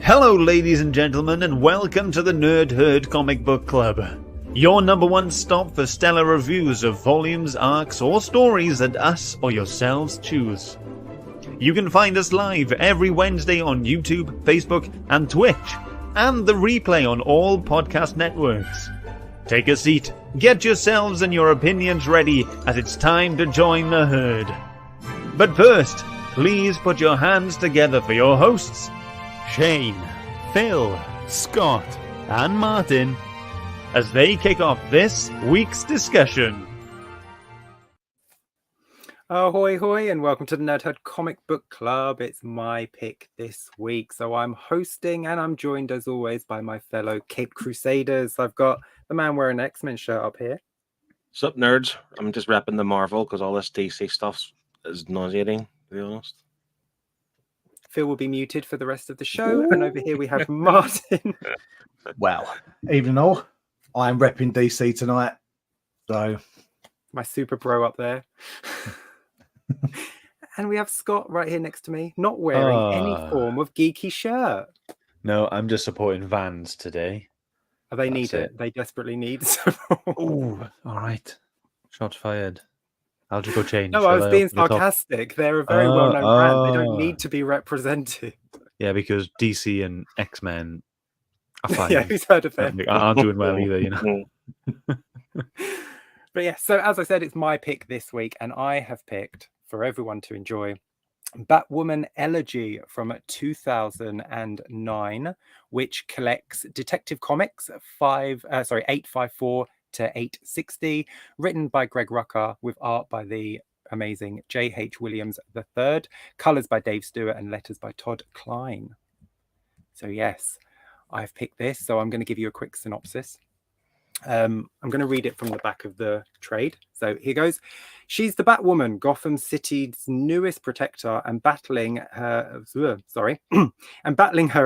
Hello ladies and gentlemen, and welcome to the Nerd Herd Comic Book Club. Your number one stop for stellar reviews of volumes, arcs, or stories that us or yourselves choose. You can find us live every Wednesday on YouTube, Facebook, and Twitch, and the replay on all podcast networks. Take a seat, get yourselves and your opinions ready, as it's time to join the herd. But first, please put your hands together for your hosts, Shane, Phil, Scott, and Martin, as they kick off this week's discussion. Ahoy hoy, and welcome to the Nerd Herd Comic Book Club. It's my pick this week. So I'm hosting, and I'm joined as always by my fellow Cape Crusaders. I've got the man wearing an X-Men shirt up here. Sup, nerds? I'm just repping the Marvel because all this DC stuff is nauseating, to be honest. Phil will be muted for the rest of the show. And over here we have Martin. Well, even though I'm repping DC tonight, so My super pro up there. And we have Scott right here next to me, not wearing any form of geeky shirt. No, I'm just supporting Vans today. They That's need it. it. They desperately need support. Ooh, alright. Shots fired. I'll just go change. No, I was being sarcastic. They're a very well-known brand. They don't need to be represented. Yeah, because DC and X-Men are fine. Yeah, who's heard of them? Aren't doing well either, you know. But yeah, so as I said, it's my pick this week, and I have picked for everyone to enjoy Batwoman Elegy from 2009, which collects Detective Comics 854 to 860, written by Greg Rucka with art by the amazing J.H. Williams III, colors by Dave Stewart, and letters by Todd Klein. So yes, I've picked this, so I'm going to give you a quick synopsis. I'm going to read it from the back of the trade. So here goes. She's the Batwoman, Gotham City's newest protector, and battling her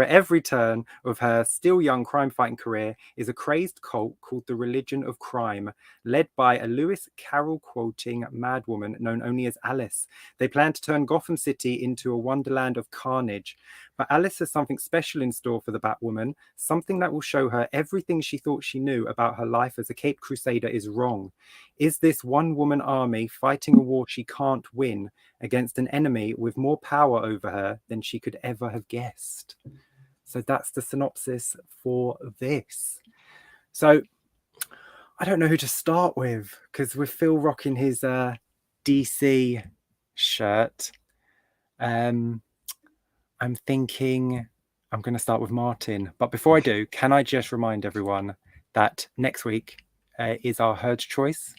at every turn of her still young crime-fighting career is a crazed cult called the Religion of Crime, led by a Lewis Carroll-quoting madwoman known only as Alice. They plan to turn Gotham City into a wonderland of carnage. But Alice has something special in store for the Batwoman, something that will show her everything she thought she knew about her life as a Caped Crusader is wrong. Is this one-woman army fighting a war she can't win against an enemy with more power over her than she could ever have guessed? So that's the synopsis for this. So I don't know who to start with, because with Phil rocking his DC shirt, I'm thinking I'm going to start with Martin. But before I do, can I just remind everyone that next week is our herd choice.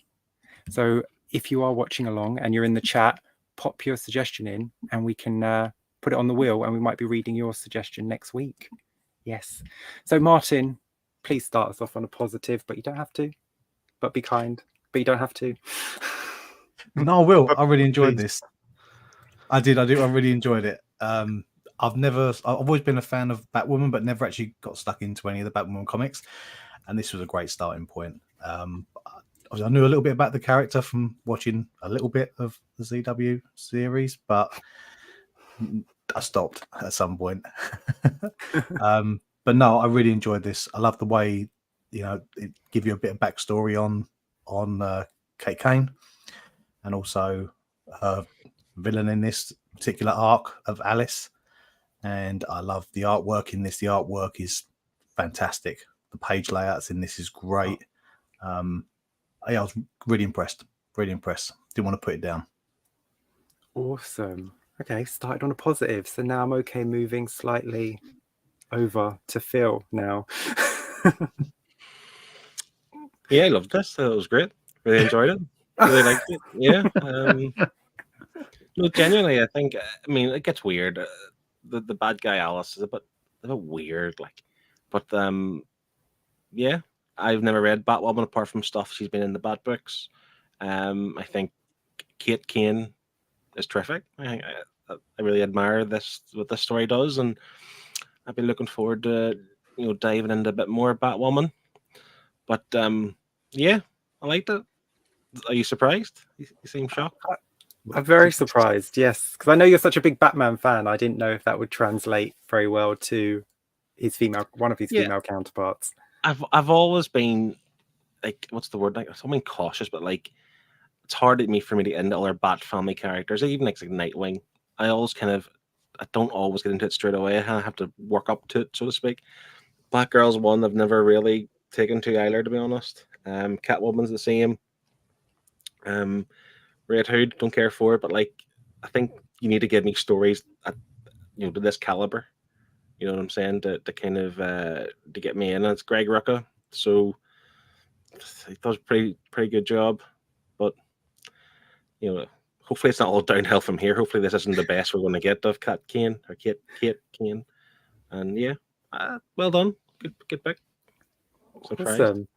So if you are watching along and you're in the chat, pop your suggestion in and we can put it on the wheel, and we might be reading your suggestion next week. Yes. So Martin, please start us off on a positive, but you don't have to. But be kind, but you don't have to. No, I will. I really enjoyed this. I did. I really enjoyed it. I've always been a fan of Batwoman, but never actually got stuck into any of the Batwoman comics. And this was a great starting point. I knew a little bit about the character from watching a little bit of the CW series, but I stopped at some point. But no, I really enjoyed this. I love the way, it give you a bit of backstory on Kate Kane, and also her villain in this particular arc of Alice. And I love the artwork in this. The artwork is fantastic. The page layouts in this is great. I was really impressed. Really impressed. Didn't want to put it down. Awesome. Okay, started on a positive. So now I'm okay moving slightly over to Phil now. Yeah, I loved this. It was great. Really enjoyed it. Really liked it. Yeah. No, genuinely, I think, it gets weird. The bad guy Alice is a bit weird, but yeah, I've never read Batwoman apart from stuff she's been in the Bat books. I think Kate Kane is terrific. I really admire what this story does, and I've been looking forward to diving into a bit more Batwoman. But yeah, I liked it. Are you surprised? You seem shocked. I'm very surprised, yes, because I know you're such a big Batman fan. I didn't know if that would translate very well to one of his Yeah. female counterparts. I've always been like, what's the word? Like, something cautious, but like, it's hard for me to get into other Batfamily characters, even like Nightwing. I don't always get into it straight away. I have to work up to it, so to speak. Batgirl's one I've never really taken to either, to be honest. Catwoman's the same. Red Hood, don't care for it, but like, I think you need to give me stories at, to this caliber. You know what I'm saying? To kind of to get me in. And it's Greg Rucka, so he does a pretty good job. But hopefully it's not all downhill from here. Hopefully this isn't the best we're going to get of Kate Kane. And yeah, well done. Good pick. Surprised. Awesome.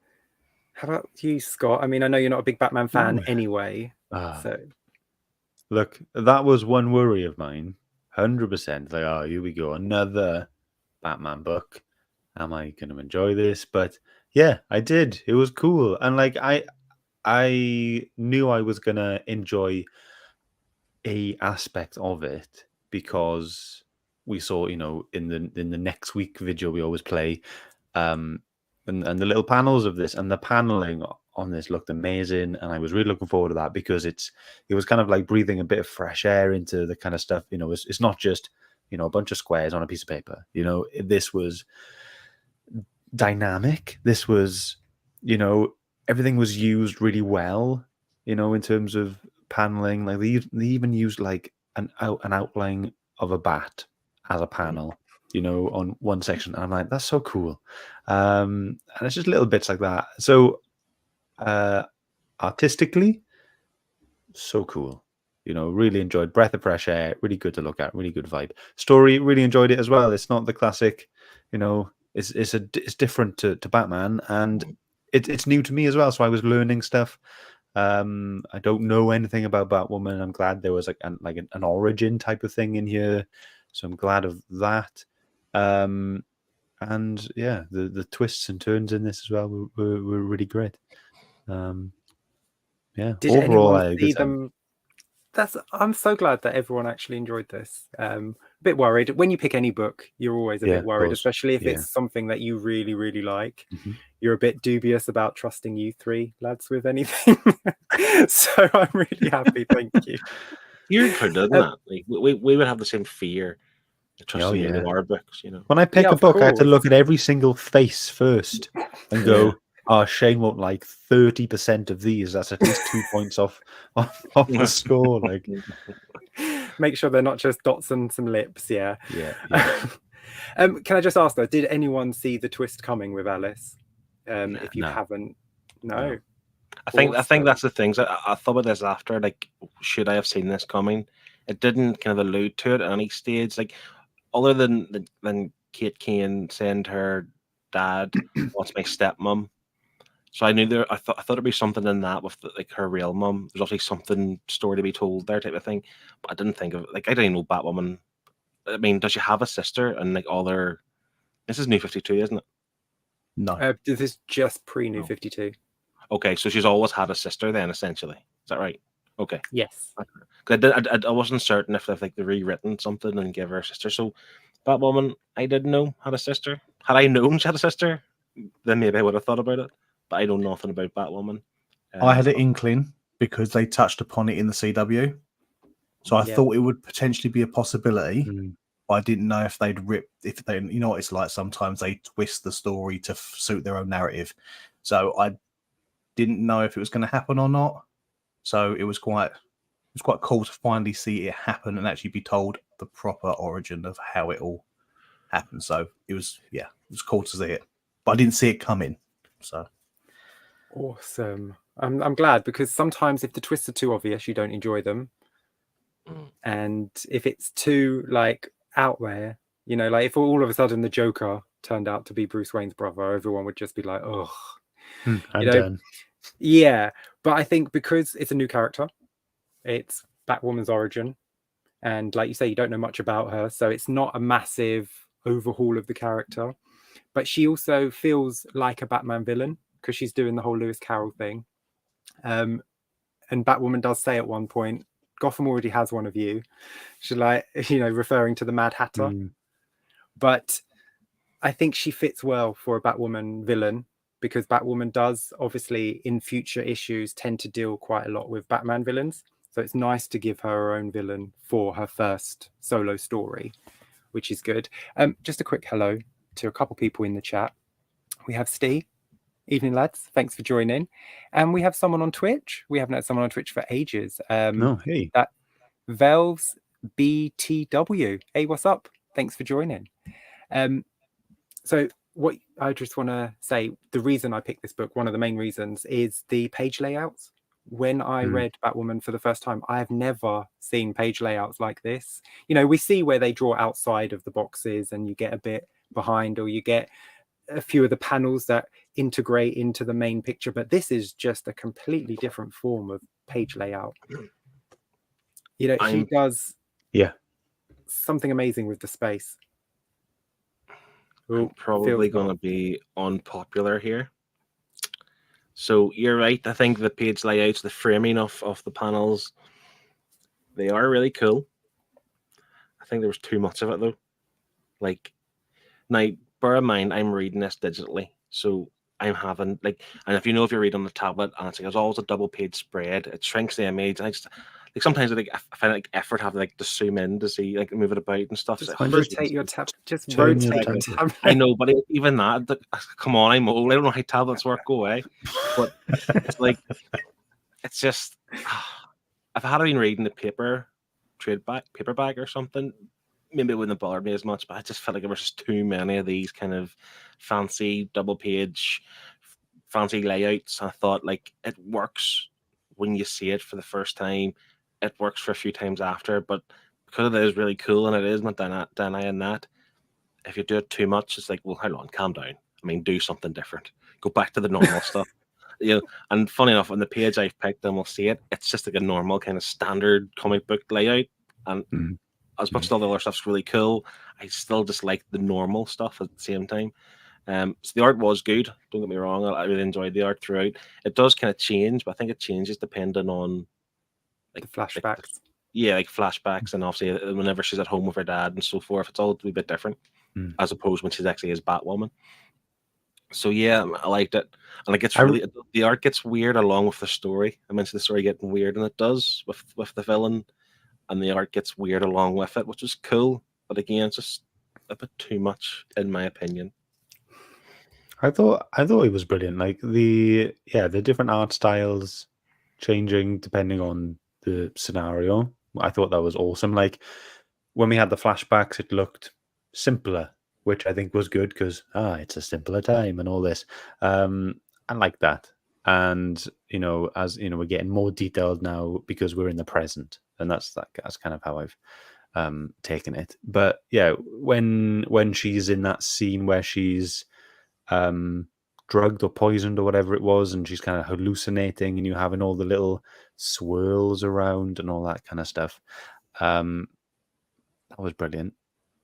How about you, Scott? I mean, I know you're not a big Batman fan anyway. So Look, that was one worry of mine. 100%. Like, here we go, another Batman book. Am I going to enjoy this? But yeah, I did. It was cool, and like I knew I was going to enjoy a aspect of it because we saw, in the next week video we always play, and the little panels of this, and the paneling on this looked amazing, and I was really looking forward to that because it was kind of like breathing a bit of fresh air into the kind of stuff. It's not just a bunch of squares on a piece of paper. This was dynamic. This was everything was used really well. In terms of paneling, like they even used like an outline of a bat as a panel. On one section, and I'm like, that's so cool. And it's just little bits like that. So artistically, so cool. Really enjoyed. Breath of fresh air, really good to look at, really good vibe. Story, really enjoyed it as well. It's not the classic, it's different to Batman, and it's new to me as well. So I was learning stuff. I don't know anything about Batwoman. I'm glad there was an origin type of thing in here. So I'm glad of that. And yeah, the twists and turns in this as well were really great. Yeah. Did overall, anyone see them? I'm so glad that everyone actually enjoyed this. A bit worried when you pick any book, you're always a bit worried, especially if it's something that you really, really like. Mm-hmm. You're a bit dubious about trusting you three lads with anything. So I'm really happy. Thank you. You're included in that. Like, we would have the same fear. Trusting in our books, When I pick a book, I have to look at every single face first and go, "Oh, Shane won't like 30% of these. That's at least 2 points off the score." Like, make sure they're not just dots and some lips. Yeah. Can I just ask though? Did anyone see the twist coming with Alice? If you haven't, no. I think that's the things. I thought about this after. Like, should I have seen this coming? It didn't kind of allude to it at any stage. Like, other than Kate Kane saying to her dad, "What's my stepmom?" So I knew I thought it'd be something in that with her real mum. There's obviously something story to be told there, type of thing. But I didn't think of I didn't even know Batwoman. I mean, does she have a sister? And all their this is New 52, isn't it? No, this is just pre New 52. Okay, so she's always had a sister then, essentially. Is that right? Okay. Yes. I wasn't certain if they've rewritten something and give her a sister. So Batwoman, I didn't know had a sister. Had I known she had a sister, then maybe I would have thought about it. But I know nothing about Batwoman. I had an inkling because they touched upon it in the CW. So I thought it would potentially be a possibility. But I didn't know if they'd what it's like, sometimes they twist the story to suit their own narrative. So I didn't know if it was going to happen or not. So it was quite cool to finally see it happen and actually be told the proper origin of how it all happened. So it was cool to see it, but I didn't see it coming. So awesome. I'm glad, because sometimes if the twists are too obvious, you don't enjoy them, and if it's too out there, if all of a sudden the Joker turned out to be Bruce Wayne's brother, everyone would just be like, "Oh, I'm done." Yeah, but I think because it's a new character, it's Batwoman's origin, and like you say, you don't know much about her, so it's not a massive overhaul of the character, but she also feels like a Batman villain because she's doing the whole Lewis Carroll thing. And Batwoman does say at one point, "Gotham already has one of you." She's referring to the Mad Hatter. But I think she fits well for a Batwoman villain, because Batwoman does obviously in future issues tend to deal quite a lot with Batman villains. So it's nice to give her her own villain for her first solo story, which is good. Just a quick hello to a couple people in the chat. We have Steve. Evening, lads. Thanks for joining. And we have someone on Twitch. We haven't had someone on Twitch for ages. No, hey. That Valves BTW. Hey, what's up? Thanks for joining. So what I just want to say, the reason I picked this book, one of the main reasons, is the page layouts. When I read Batwoman for the first time, I have never seen page layouts like this. You know, we see where they draw outside of the boxes and you get a bit behind, or you get a few of the panels that integrate into the main picture, but this is just a completely different form of page layout. You know, she does something amazing with the space. I'm probably going to be unpopular here. So you're right. I think the page layouts, the framing of the panels, they are really cool. I think there was too much of it though. Like, now bear in mind, I'm reading this digitally, so I'm having like, and if you read on the tablet and it's always a double page spread, it shrinks the image. And I just like sometimes I find like effort having to zoom in to see, like, move it about and stuff. Just like, rotate your tab. Just rotate your tablet. I know, but even that, come on, I'm old. I don't know how tablets work. Go away. But it's like, it's just, if I had been reading the paperback or something, maybe it wouldn't have bothered me as much. But I just felt like there was just too many of these kind of fancy double page, fancy layouts. I thought, like, it works when you see it for the first time. It works for a few times after, but because it is really cool and it is not denying that, if you do it too much, it's like, well, hold on, calm down. I mean, do something different. Go back to the normal stuff. You know, and funny enough, on the page I've picked, and we'll see it, it's just like a normal kind of standard comic book layout. And as much as all the other stuff's really cool, I still just like the normal stuff at the same time. So the art was good. Don't get me wrong. I really enjoyed the art throughout. It does kind of change, but I think it changes depending on like the flashbacks. Like flashbacks, and obviously whenever she's at home with her dad and so forth, it's all a wee bit different as opposed when she's actually as Batwoman. So yeah, I liked it, and it gets the art gets weird along with the story. I mentioned the story getting weird, and it does with the villain, and the art gets weird along with it, which is cool. But again, it's just a bit too much, in my opinion. I thought it was brilliant. Like the different art styles changing depending on the scenario. I thought that was awesome. Like when we had the flashbacks, it looked simpler, which I think was good because it's a simpler time and all this. I like that. And as we're getting more detailed now because we're in the present, and that's kind of how I've taken it. But yeah, when she's in that scene where she's drugged or poisoned or whatever it was, and she's kind of hallucinating, and you having all the little swirls around and all that kind of stuff, that was brilliant.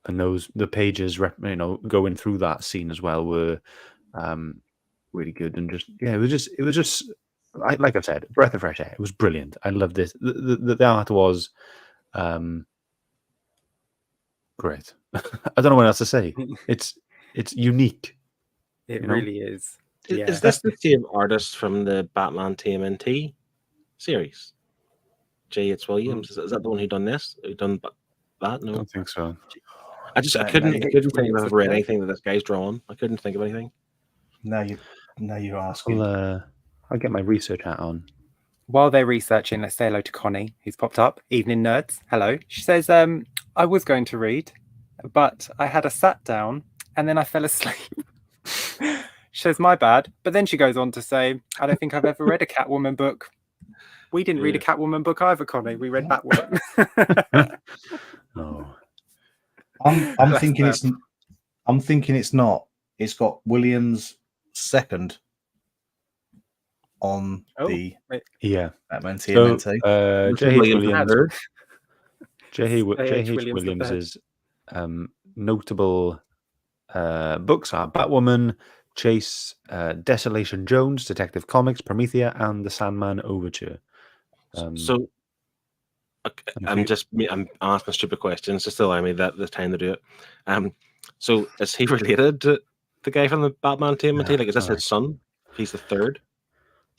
And the pages going through that scene as well were really good, and it was just like I said, breath of fresh air. It was brilliant. I loved this. The art was great. I don't know what else to say. It's unique. It really is. Is this the same artist from the Batman TMNT series? J.H Williams. Is that the one who done this? Who done that? No, I don't think so. I couldn't think if I've read anything that this guy's drawn. I couldn't think of anything. Now you're asking. I'll get my research hat on. While they're researching, let's say hello to Connie, who's popped up. Evening, nerds. Hello. She says, I was going to read, but I had a sat down and then I fell asleep. She says, my bad. But then she goes on to say, I don't think I've ever read a Catwoman book. We didn't read a Catwoman book either, Connie. We read Batwoman. Oh. I'm thinking it's not. It's got Williams second on the Batman TMNT. J.H Williams' notable books are Batwoman, Chase, Desolation Jones, Detective Comics, Promethea, and the Sandman Overture. So I'm asking stupid questions just to allow me the time to do it. So is he related to the guy from the Batman TMNT? Yeah, Like, is this alright. his son? He's the third.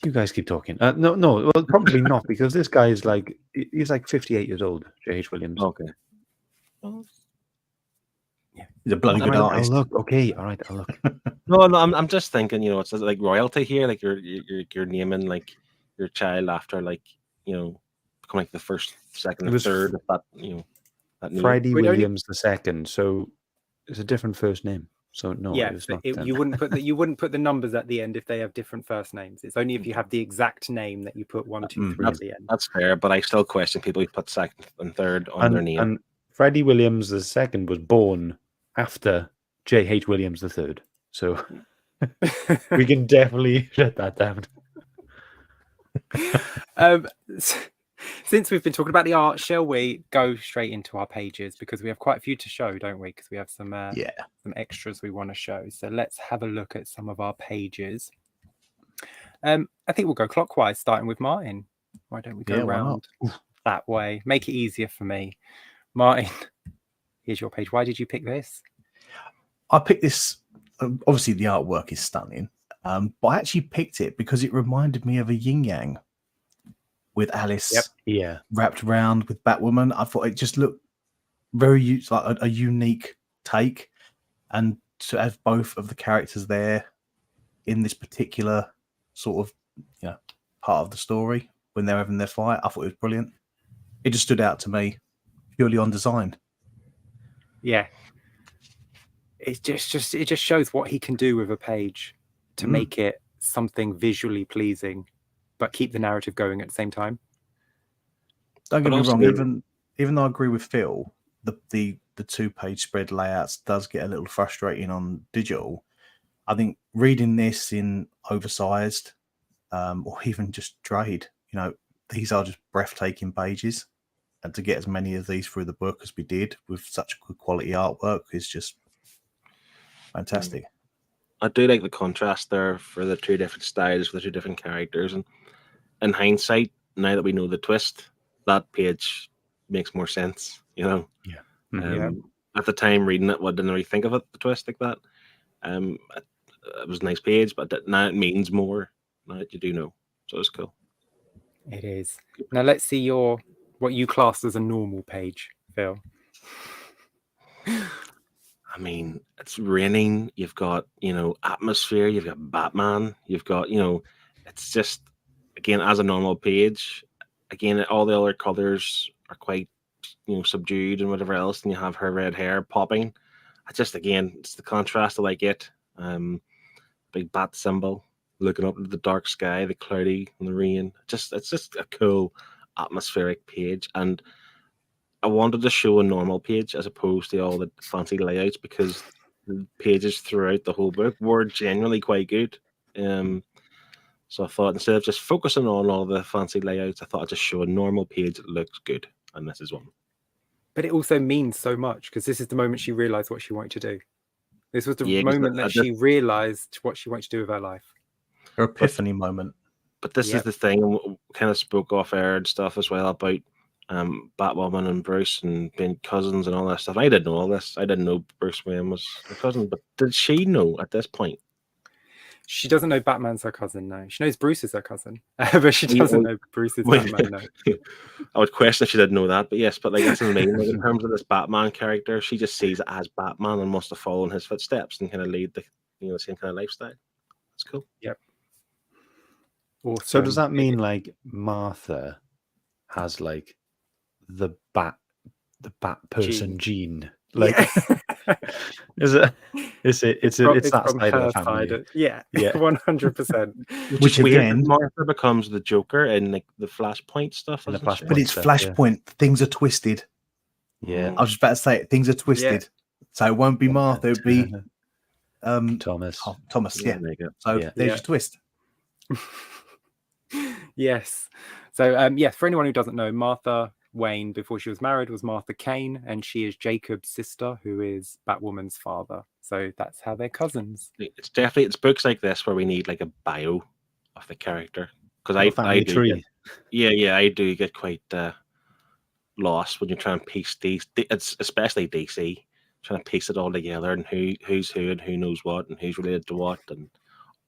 You guys keep talking. No, well, probably not, because this guy is like, he's like 58 years old, J.H. Williams. Okay. He's a bloody good I'll artist. look. Okay, all right, I'll look. No, I'm just thinking, it's like royalty here. Like you're naming like your child after like becoming like the first, second, It and was third of that that name. Freddie We'd only- Williams II, so it's a different first name. So no, Yeah, it's not. you wouldn't put the numbers at the end if they have different first names. It's only if you have the exact name that you put 1, 2, 3 at the end. That's fair, but I still question people who put second and third on their name. And Freddie Williams II was born after J.H. Williams III, so we can definitely shut that down. Since we've been talking about the art, shall we go straight into our pages, because we have quite a few to show, don't we? Because we have some extras we want to show. So let's have a look at some of our pages. I think we'll go clockwise, starting with Martin. Why don't we go around that way? Make it easier for me. Martin, here's your page. Why did you pick this? I picked this. Obviously, the artwork is stunning, but I actually picked it because it reminded me of a yin yang with Alice wrapped around with Batwoman. I thought it just looked very like a unique take, and to have both of the characters there in this particular sort of part of the story when they're having their fight, I thought it was brilliant. It just stood out to me purely on design. Yeah. It just shows what he can do with a page to make it something visually pleasing, but keep the narrative going at the same time. Don't get me wrong, even though I agree with Phil, the 2-page spread layouts does get a little frustrating on digital. I think reading this in oversized or even just trade, these are just breathtaking pages. And to get as many of these through the book as we did with such good quality artwork is just fantastic. I do like the contrast there for the two different styles, for the two different characters. And in hindsight, now that we know the twist, that page makes more sense, Yeah. At the time reading it, I didn't really think of it, the twist like that. It was a nice page, but now it means more now that you do know. So it's cool. It is. Now let's see what you classed as a normal page, Phil. I mean, it's raining. You've got, atmosphere. You've got Batman. You've got, it's just, again, as a normal page, again, all the other colors are quite, subdued and whatever else. And you have her red hair popping. It's the contrast I like it. Big bat symbol looking up into the dark sky, the cloudy and the rain. It's just a cool atmospheric page. And I wanted to show a normal page as opposed to all the fancy layouts, because the pages throughout the whole book were generally quite good. So I thought, instead of just focusing on all the fancy layouts, I thought I'd just show a normal page that looks good. And this is one. But it also means so much, because this is the moment she realized what she wanted to do. This was the moment that she realized what she wanted to do with her life. Her epiphany moment. But this is the thing, and we kind of spoke off air and stuff as well about Batwoman and Bruce and being cousins and all that stuff. I didn't know all this. I didn't know Bruce Wayne was her cousin, but did she know at this point? She doesn't know Batman's her cousin, no. She knows Bruce is her cousin, but she doesn't know Bruce is Batman, no. I would question if she didn't know that, but yes, but like that's what I mean. Like, in terms of this Batman character, she just sees it as Batman and wants to follow in his footsteps and kind of lead the the same kind of lifestyle. That's cool. Yep. Awesome. So does that mean like Martha has like the bat person gene? Like it's that side of the family? Yeah. 100%. Which again, Martha becomes the Joker in like the Flashpoint stuff. In the Flashpoint but it's stuff, Flashpoint. Things are twisted. Yeah. I was just about to say it. Things are twisted. So it won't be Martha. It'll be Thomas. Thomas. Yeah. there you go. So there's your twist. Yes. So for anyone who doesn't know, Martha Wayne, before she was married, was Martha Kane, and she is Jacob's sister, who is Batwoman's father. So that's how they're cousins. It's books like this where we need like a bio of the character, because I do I do get quite lost when you try and piece these. It's especially DC trying to piece it all together and who's who and who knows what and who's related to what and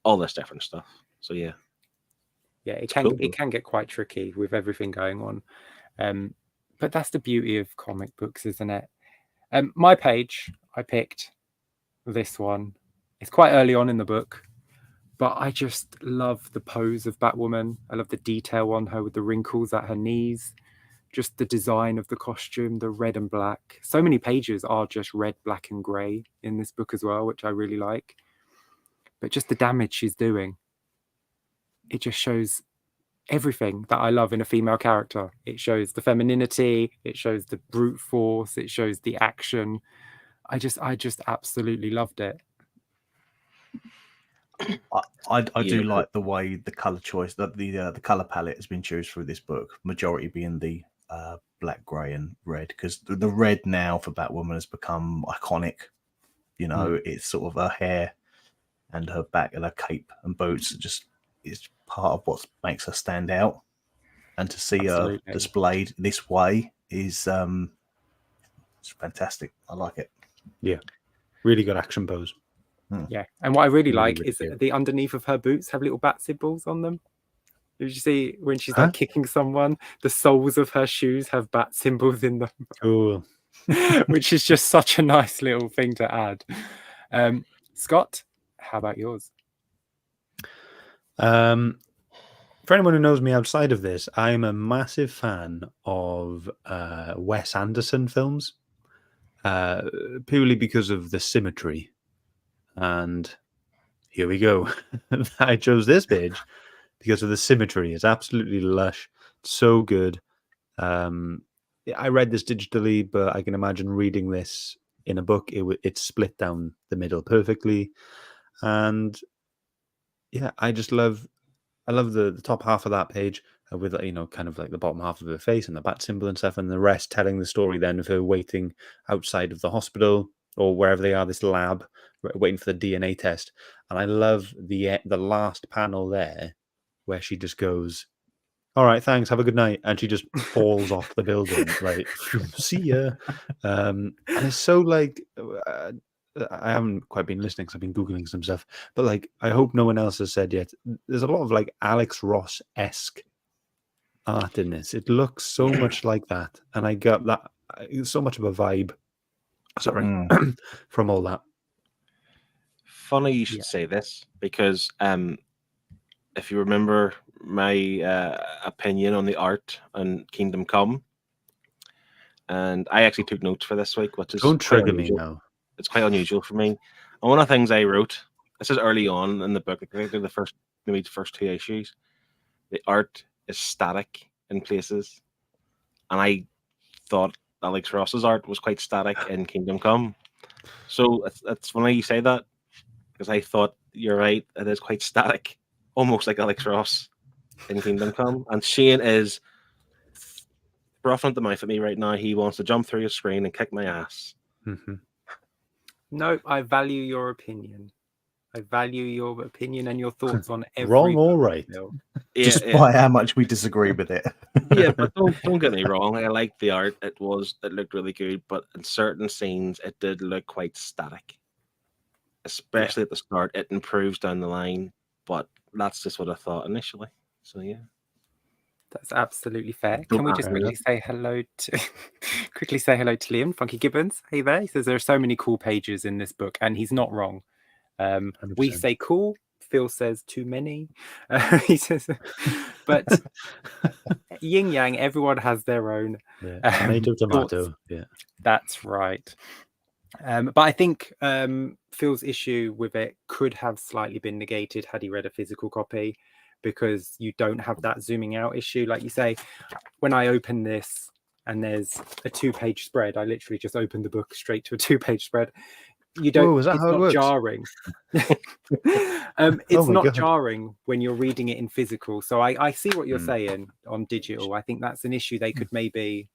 all this different stuff. So yeah, it cool. can get quite tricky with everything going on. But that's the beauty of comic books, isn't it? My page, I picked this one. It's quite early on in the book, but I just love the pose of Batwoman. I love the detail on her with the wrinkles at her knees, just the design of the costume, the red and black. So many pages are just red, black, and grey in this book as well, which I really like. But just the damage she's doing, it just shows everything that I love in a female character. It shows the femininity, it shows the brute force, it shows the action. I just absolutely loved it. I do like the way the color choice, the color palette has been chosen through this book. Majority being the black, grey, and red, because the red now for Batwoman has become iconic. You know, it's sort of her hair and her back and her cape and boots just is part of what makes her stand out. And to see her displayed this way is it's fantastic. I like it. Yeah, really good action pose. Yeah, and what I really like really is good. the underneath of her boots have little bat symbols on them. Did you see when she's like kicking someone, the soles of her shoes have bat symbols in them? Cool. Which is just such a nice little thing to add. Scott, how about yours? For anyone who knows me outside of this, I'm a massive fan of Wes Anderson films, purely because of the symmetry. And here we go. I chose this page because of the symmetry. It's absolutely lush. It's so good. I read this digitally, but I can imagine reading this in a book. It's split down the middle perfectly. And yeah, I love the top half of that page with, you know, kind of like the bottom half of her face and the bat symbol and stuff, and the rest telling the story then of her waiting outside of the hospital or wherever they are, this lab, waiting for the DNA test. And I love the last panel there where she just goes, "All right, thanks, have a good night," and she just falls off the building, like, "See ya." And it's so like, I haven't quite been listening because I've been Googling some stuff, but like, I hope no one else has said yet, there's a lot of like Alex Ross-esque art in this. It looks so much like that, and I got that so much of a vibe. Sorry, from all that. Funny you should say this, because if you remember my opinion on the art on Kingdom Come, and I actually took notes for this week, which is Don't trigger me now. It's quite unusual for me. And one of the things I wrote, this is early on in the book, I think they're the first 2 issues. The art is static in places, and I thought Alex Ross's art was quite static in Kingdom Come. So it's funny you say that, because I thought you're right, it is quite static, almost like Alex Ross in Kingdom Come. And Shane is frothing at the mouth at me right now. He wants to jump through your screen and kick my ass. No, I value your opinion. I value your opinion and your thoughts on every Wrong or right. Despite how much we disagree with it. Yeah, but don't get me wrong. I liked the art. It looked really good, but in certain scenes it did look quite static. Especially at the start. It improves down the line, but that's just what I thought initially. So yeah. That's absolutely fair. Can we just quickly say hello to Liam, Funky Gibbons? Hey there. He says there are so many cool pages in this book, and he's not wrong. We say cool. Phil says too many. He says, but yin yang, everyone has their own. Tomato, tomato. Yeah, that's right. But I think Phil's issue with it could have slightly been negated had he read a physical copy, because you don't have that zooming out issue. Like you say, when I open this and there's a 2-page spread, I literally just open the book straight to a 2-page spread. You don't. Whoa, is that it's how not it works? Jarring. It's not jarring when you're reading it in physical. So I see what you're saying on digital. I think that's an issue they could maybe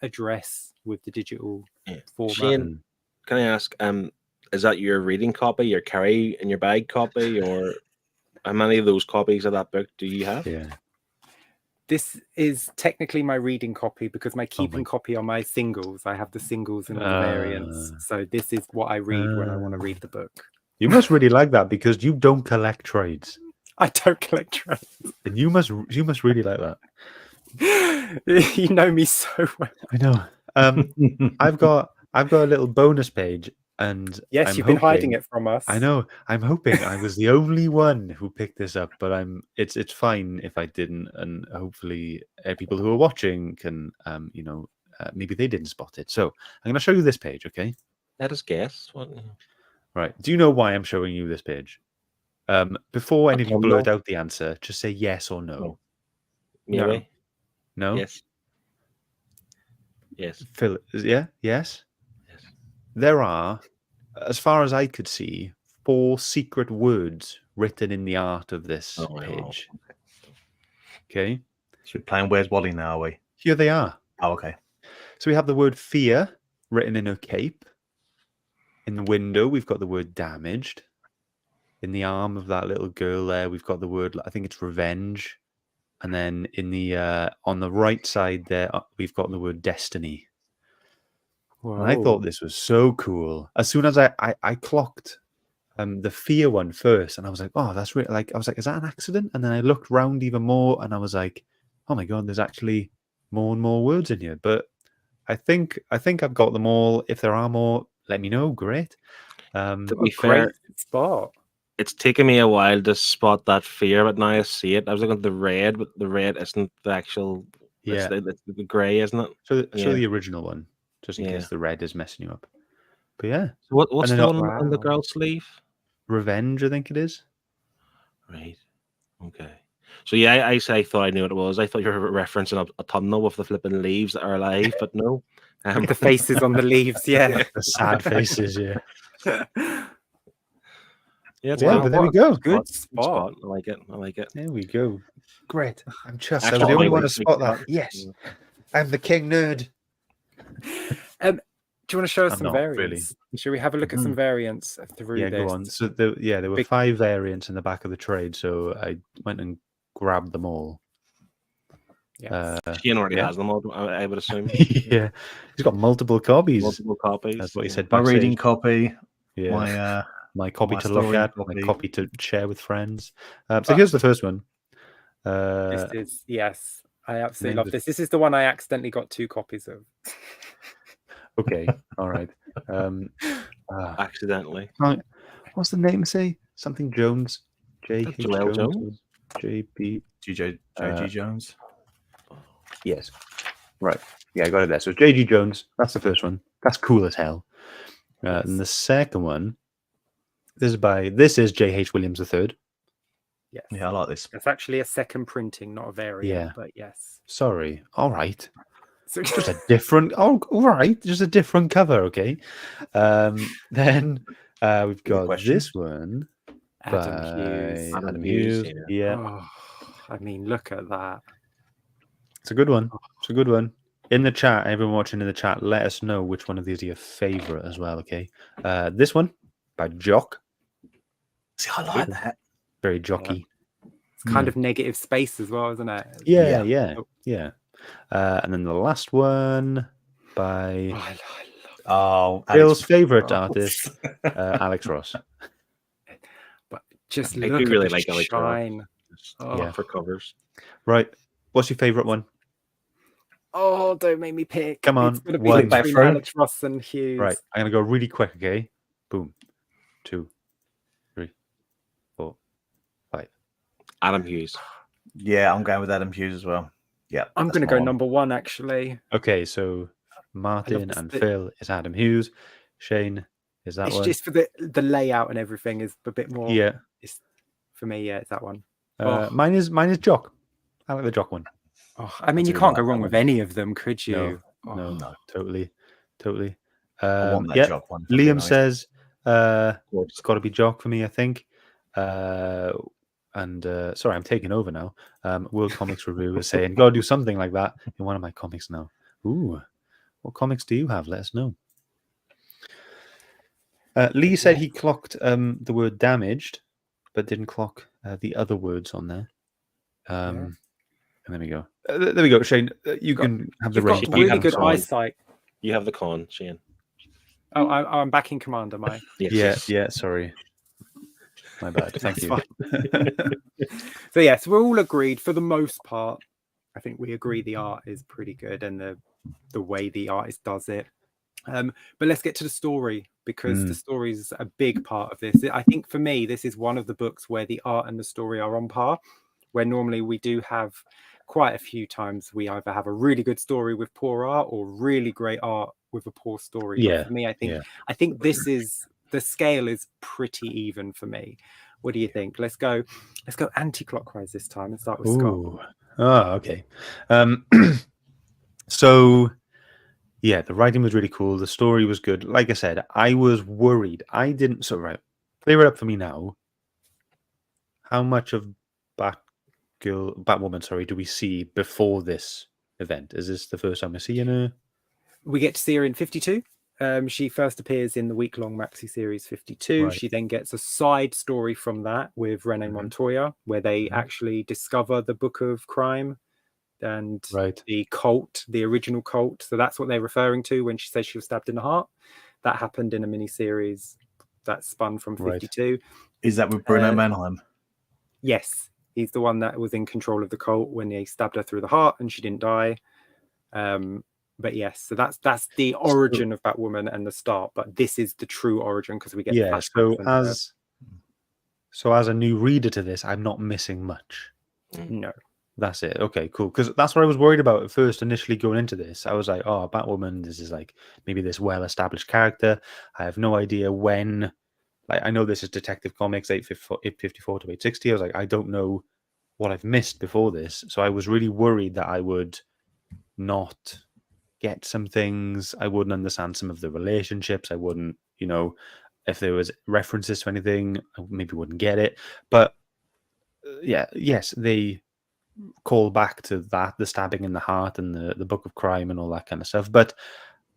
address with the digital format. Shane, can I ask, is that your reading copy, your carry in your bag copy, or how many of those copies of that book do you have? Yeah. This is technically my reading copy because my keeping copy are my singles. I have the singles and all the variants. So this is what I read when I want to read the book. You must really like that because you don't collect trades. I don't collect trades. And you must really like that. You know me so well. I know. I've got a little bonus page, and yes, you've been hiding it from us. I know. I'm hoping I was the only one who picked this up, but it's fine if I didn't, and hopefully people who are watching can maybe they didn't spot it. So I'm going to show you this page, okay? Let us guess. What? Right. Do you know why I'm showing you this page? Before any of you no. blurt out the answer, just say yes or no. Maybe. No. Yes. Yes. Phil, yes. Yes. There are, as far as I could see, 4 secret words written in the art of this page. Wow. Okay. So we're playing Where's Wally now, are we? Here they are. Oh, okay. So we have the word fear written in her cape. In the window, we've got the word damaged. In the arm of that little girl there, we've got the word, I think it's revenge. And then in the on the right side there, we've got the word destiny. And I thought this was so cool. As soon as I clocked the fear one first, and I was like, oh, that's really like, I was like, is that an accident? And then I looked round even more, and I was like, oh my god, there's actually more and more words in here. But I think I've got them all. If there are more, let me know. Great. To be fair, spot. It's taken me a while to spot that fear, but now I see it. I was looking at the red, but the red isn't the actual. Yeah, it's the grey, isn't it? Show the original one, just in case the red is messing you up. But yeah. So what's the one on the girl's sleeve? Revenge, I think it is. Right. Okay. So yeah, I thought I knew what it was. I thought you were referencing a tunnel with the flipping leaves that are alive, but no. The faces on the leaves, yeah. The sad faces, yeah. Yeah, but there we go. Good spot. I like it. There we go. Great. I'm just Actually, I was the only one to like spot that. Yes. I'm the king nerd. Do you want to show us I'm some not, variants? really. Should we have a look at some variants through Yeah, this? go on. So there were 5 variants in the back of the trade, so I went and grabbed them all. Yes. Shane already has them all, I would assume. Yeah. He's got multiple copies. Multiple copies. That's what he said. My backstage. reading copy. Yeah. My copy my to look story at, copy. my copy to share with friends. So here's the first one. This is, yes, I absolutely love this. This is the one I accidentally got 2 copies of. Okay, all right. Accidentally. What's the name say? Something Jones. J.H. Jones? J.B. J.G. Jones. Yes. Right. Yeah, I got it there. So J.G. Jones. That's the first one. That's cool as hell. And the second one, this is J.H. Williams III. Yes. Yeah, I like this. It's actually a second printing, not a variant. Yeah. But yes. Sorry. All right. So Just a different. Oh, all right. Just a different cover. Okay. Then we've got this one. Adam Hughes. Yeah. Oh, I mean, look at that. It's a good one. It's a good one. In the chat, everyone watching in the chat, let us know which one of these are your favorite as well. Okay. This one by Jock. See, I like that. Very jockey. It's kind of negative space as well, isn't it? Yeah. And then the last one by Phil's favorite artist, Alex Ross. But just I look do really at the like Alex shine. Yeah, for covers. Right. What's your favorite one? Oh, don't make me pick. Come on, It's gonna be one. between Alex Ross and Hughes. Right. I'm gonna go really quick. Okay. Boom. 2, 3, 4, 5. Adam Hughes. Yeah, I'm going with Adam Hughes as well. Yeah, I'm going to go number 1, actually. Okay, so Martin and Phil is Adam Hughes. Shane is that one. It's just for the layout and everything is a bit more. Yeah. For me, yeah, it's that one. Mine is Jock. I like the Jock one. Oh, I mean, you can't go wrong with any of them, could you? No, totally. I want that Jock one. Liam says it's got to be Jock for me, I think. And sorry, I'm taking over now. World Comics Review is saying, "Gotta do something like that in one of my comics now." Ooh, what comics do you have? Let us know. Lee said he clocked the word damaged, but didn't clock the other words on there. And there we go. There we go, Shane. You can have the You've got reins. You really have good the con. eyesight. You have the con, Shane. Oh, I'm back in command, am I? Yes. Yeah. Sorry, my bad. Thank That's you. fine. So yes, we're all agreed for the most part. I think we agree the art is pretty good and the way the artist does it. But let's get to the story, because the story is a big part of this. I think for me, this is one of the books where the art and the story are on par, where normally we do have quite a few times we either have a really good story with poor art or really great art with a poor story. Yeah, But for me, I think this is, the scale is pretty even for me. What do you think? Let's go anti-clockwise this time and start with Scott. Ooh. Oh, okay. So yeah, the writing was really cool. The story was good. Like I said, I was worried. I didn't. So right, clear it up for me now. How much of Batwoman, sorry, do we see before this event? Is this the first time we're seeing her? We get to see her in 52. She first appears in the week-long maxi series 52. Right. She then gets a side story from that with Renee Montoya, where they actually discover the Book of Crime and the cult, the original cult. So that's what they're referring to when she says she was stabbed in the heart. That happened in a mini-series that spun from 52. Is that with Bruno Mannheim? Yes, he's the one that was in control of the cult when they stabbed her through the heart and she didn't die. But yes, so that's the origin of Batwoman and the start. But this is the true origin, because we get flashbacks. So as a new reader to this, I'm not missing much. No, that's it. Okay, cool. Because that's what I was worried about at first. Initially going into this, I was like, "Oh, Batwoman. This is like maybe this well-established character. I have no idea when." Like, I know this is Detective Comics 854 to 860. I was like, I don't know what I've missed before this. So I was really worried that I would not get some things. I wouldn't understand some of the relationships. I wouldn't, if there was references to anything, I maybe wouldn't get it. But yes, they call back to that, the stabbing in the heart and the Book of Crime and all that kind of stuff. But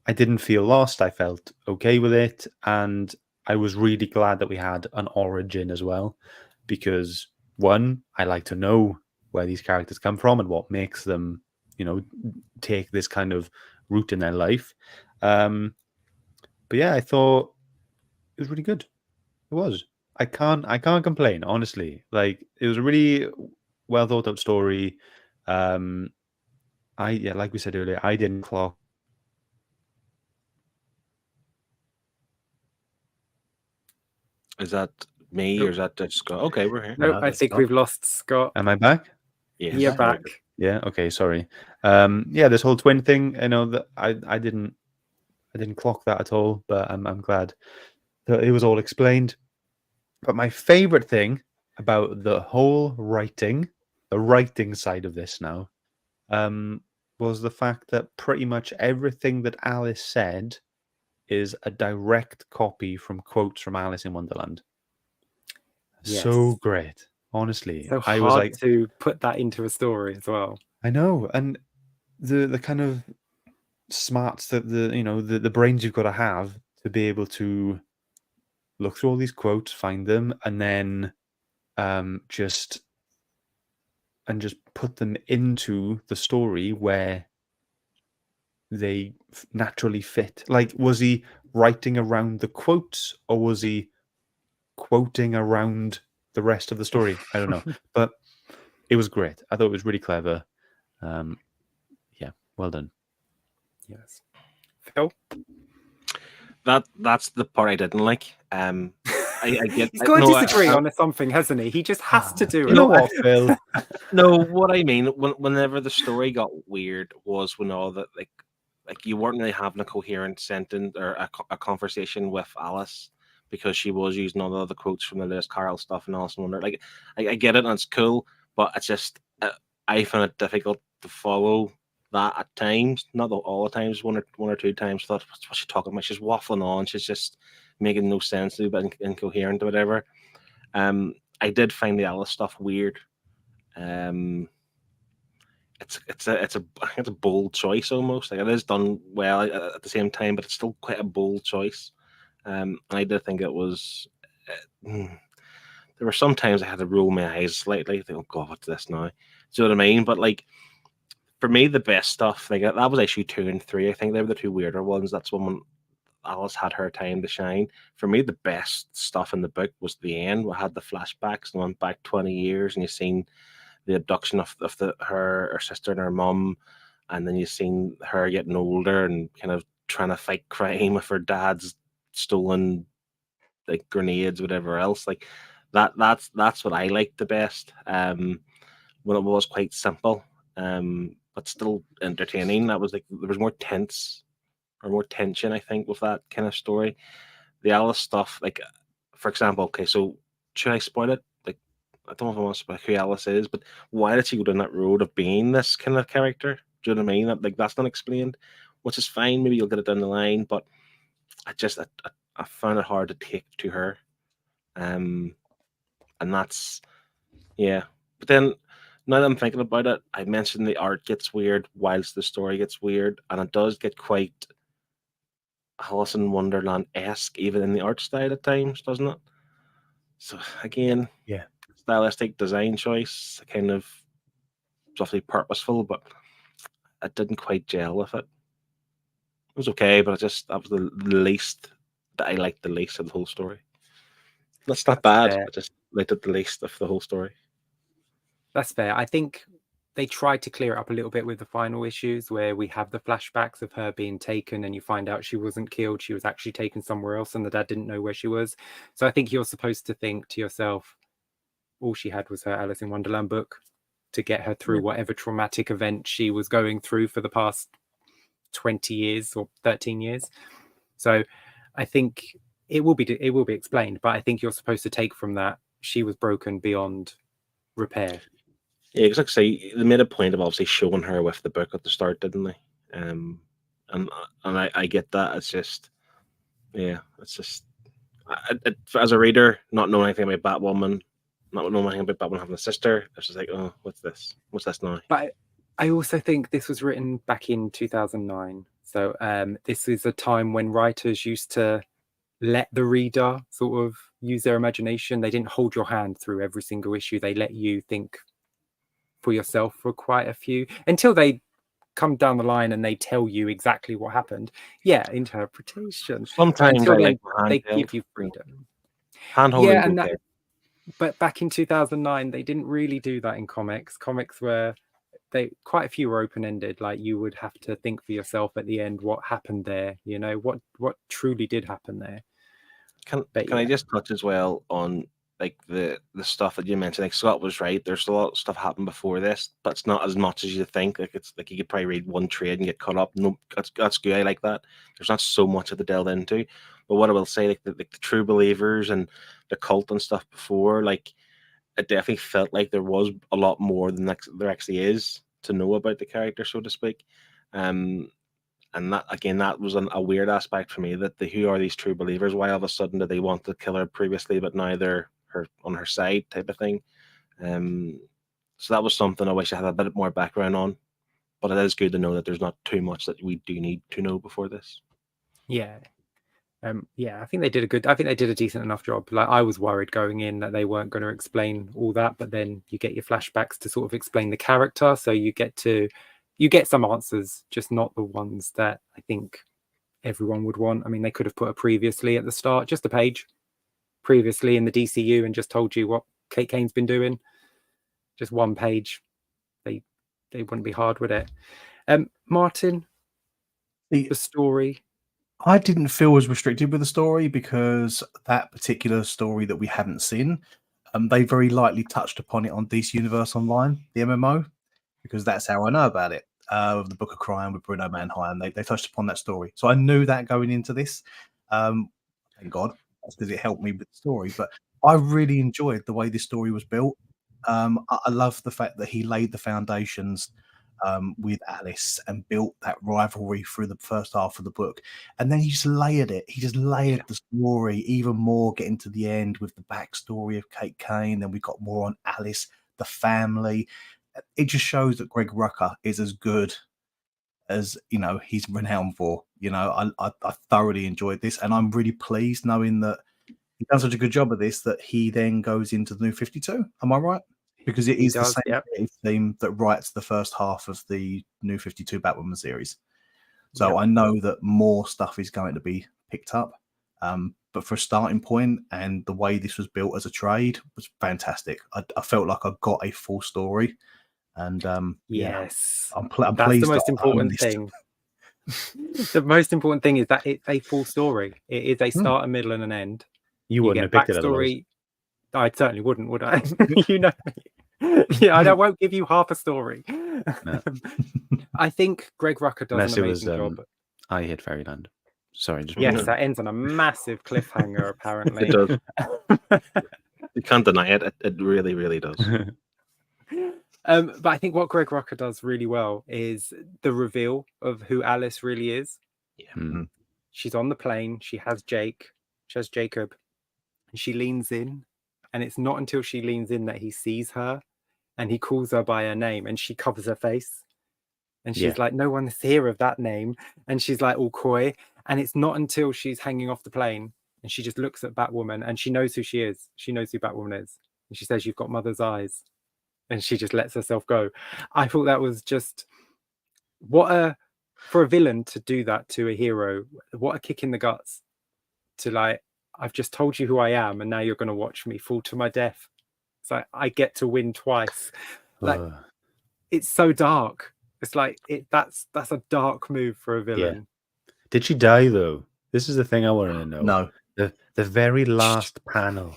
I didn't feel lost. I felt okay with it. And I was really glad that we had an origin as well, because one, I like to know where these characters come from and what makes them, take this kind of route in their life. But yeah, I thought it was really good. It was. I can't complain, honestly. Like, it was a really well thought out story. Like we said earlier, I didn't clock. Is that me or is that Scott? Okay, we're here. No, I think we've lost Scott. Am I back? Yes. You're back. Yeah. Okay. Sorry. This whole twin thing. I know that I didn't clock that at all, but I'm glad that it was all explained. But my favorite thing about the whole writing side of this now, was the fact that pretty much everything that Alice said is a direct copy from quotes from Alice in Wonderland. Yes. So great. Honestly, So I hard was like, to put that into a story as well. I know, and the kind of smarts that the brains you've got to have to be able to look through all these quotes, find them, and then just put them into the story where they naturally fit. Like, was he writing around the quotes, or was he quoting around the rest of the story? I don't know, but it was great. I thought it was really clever. Well done. Yes. Phil? That's the part I didn't like. I get. He's got to disagree on something, hasn't he? He just has to do it. You know what, Phil? No, what I mean, whenever the story got weird was when all that like you weren't really having a coherent sentence or a conversation with Alice, because she was using all the other quotes from the Lewis Carroll stuff and Alice in Wonder. Like, I get it and it's cool, but it's just I found it difficult to follow that at times. Not all the times, one or two times. I thought, what's she talking about? She's waffling on. She's just making no sense, a bit incoherent or whatever. I did find the Alice stuff weird. It's a bold choice almost. Like, it is done well at the same time, but it's still quite a bold choice. And I did think it was. There were some times I had to roll my eyes slightly. Think, oh God, what's this now? Do you know what I mean? But like for me, the best stuff, like that was issue 2 and 3. I think they were the two weirder ones. That's when Alice had her time to shine. For me, the best stuff in the book was the end. We had the flashbacks and went back 20 years, and you seen the abduction of her sister and her mum, and then you seen her getting older and kind of trying to fight crime with her dad's stolen like grenades, whatever else. Like that's what I liked the best. When it was quite simple, but still entertaining. That was like there was more tense or more tension, I think, with that kind of story. The Alice stuff, like for example, okay, so should I spoil it? Like I don't know if I want to spoil who Alice is, but why did she go down that road of being this kind of character? Do you know what I mean? Like that's not explained, which is fine. Maybe you'll get it down the line, but I found it hard to take to her, and that's yeah. But then now that I'm thinking about it, I mentioned the art gets weird whilst the story gets weird, and it does get quite Alice in Wonderland-esque, even in the art style at times, doesn't it? So again, Yeah. stylistic design choice, kind of roughly purposeful, but it didn't quite gel with it. It was okay, but that was the least that I liked the least of the whole story. That's not bad. fair. I just liked it the least of the whole story. That's fair. I think they tried to clear it up a little bit with the final issues where we have the flashbacks of her being taken and you find out she wasn't killed. She was actually taken somewhere else and the dad didn't know where she was. So I think you're supposed to think to yourself, all she had was her Alice in Wonderland book to get her through whatever traumatic event she was going through for the past 20 years or 13 years. So I think it will be explained, but I think you're supposed to take from that she was broken beyond repair. Yeah, because like I say, they made a point of obviously showing her with the book at the start, didn't they? And I get that. It's just, yeah, it's just as a reader, not knowing anything about Batwoman, not knowing anything about Batwoman having a sister, it's just like, oh, what's this? What's this now? But I also think this was written back in 2009. So this is a time when writers used to let the reader sort of use their imagination. They didn't hold your hand through every single issue. They let you think for yourself for quite a few until they come down the line and they tell you exactly what happened. Yeah, interpretation. Sometimes Until then, they give you freedom. Hand-holding. Yeah, and that. But back in 2009, they didn't really do that in comics. Comics were quite a few were open-ended. Like you would have to think for yourself at the end what happened there. You know what truly did happen there. Can I just touch as well on like the stuff that you mentioned? Like Scott was right. There's a lot of stuff happened before this, but it's not as much as you think. Like it's like you could probably read one trade and get caught up. No, that's good. I like that. There's not so much of the delve into. But what I will say, like the true believers and the cult and stuff before, like it definitely felt like there was a lot more than there actually is to know about the character, so to speak. And that again, that was a weird aspect for me. That who are these true believers? Why all of a sudden did they want to kill her previously, but now they're on her side, type of thing. So that was something I wish I had a bit more background on. But it is good to know that there's not too much that we do need to know before this. Yeah. I think they did a decent enough job. Like I was worried going in that they weren't going to explain all that, but then you get your flashbacks to sort of explain the character, so you get some answers, just not the ones that I think everyone would want. I mean, they could have put a previously at the start, just a page previously in the DCU, and just told you what Kate Kane's been doing. Just one page. They wouldn't be hard with it. Martin, the story. I didn't feel as restricted with the story because that particular story that we hadn't seen, they very lightly touched upon it on DC Universe Online, the MMO, because that's how I know about it. The Book of Crime with Bruno Mannheim, they touched upon that story. So I knew that going into this. Thank God, that's because it helped me with the story. But I really enjoyed the way this story was built. I love the fact that he laid the foundations with Alice and built that rivalry through the first half of the book, and then he just layered it. He just layered the story even more, getting to the end with the backstory of Kate Kane. Then we got more on Alice, the family. It just shows that Greg Rucka is as good as he's renowned for. I thoroughly enjoyed this, and I'm really pleased knowing that he's done such a good job of this that he then goes into the New 52. Am I right? because it He is the does, same yep. creative team that writes the first half of the New 52 Batwoman series. So Yep. I know that more stuff is going to be picked up. But for a starting point, and the way this was built as a trade was fantastic. I felt like I got a full story, and Yes, I'm that's pleased the most that I own important this. thing. The most important thing is that it's a full story. It is a start, a middle, and an end. You wouldn't have picked it otherwise. Backstory. I certainly wouldn't, would I? You know, yeah, I won't give you half a story. No. I think Greg Rucka does Unless an it was amazing job. I Hate Fairyland. Sorry, just Yes, that ends on a massive cliffhanger, apparently. It does. You can't deny it. It really, really does. But I think what Greg Rucka does really well is the reveal of who Alice really is. Mm. She's on the plane. She has Jacob, and she leans in. And it's not until she leans in that he sees her, and he calls her by her name, and she covers her face. And she's like, no one's here of that name. And she's like all coy. And it's not until she's hanging off the plane and she just looks at Batwoman and she knows who she is. She knows who Batwoman is. And she says, you've got mother's eyes. And she just lets herself go. I thought that was just for a villain to do that to a hero. What a kick in the guts to like, I've just told you who I am. And now you're going to watch me fall to my death. It's like, I get to win twice. Like, it's so dark. It's like that's a dark move for a villain. Did she die though? This is the thing I want to know. No. The very last panel,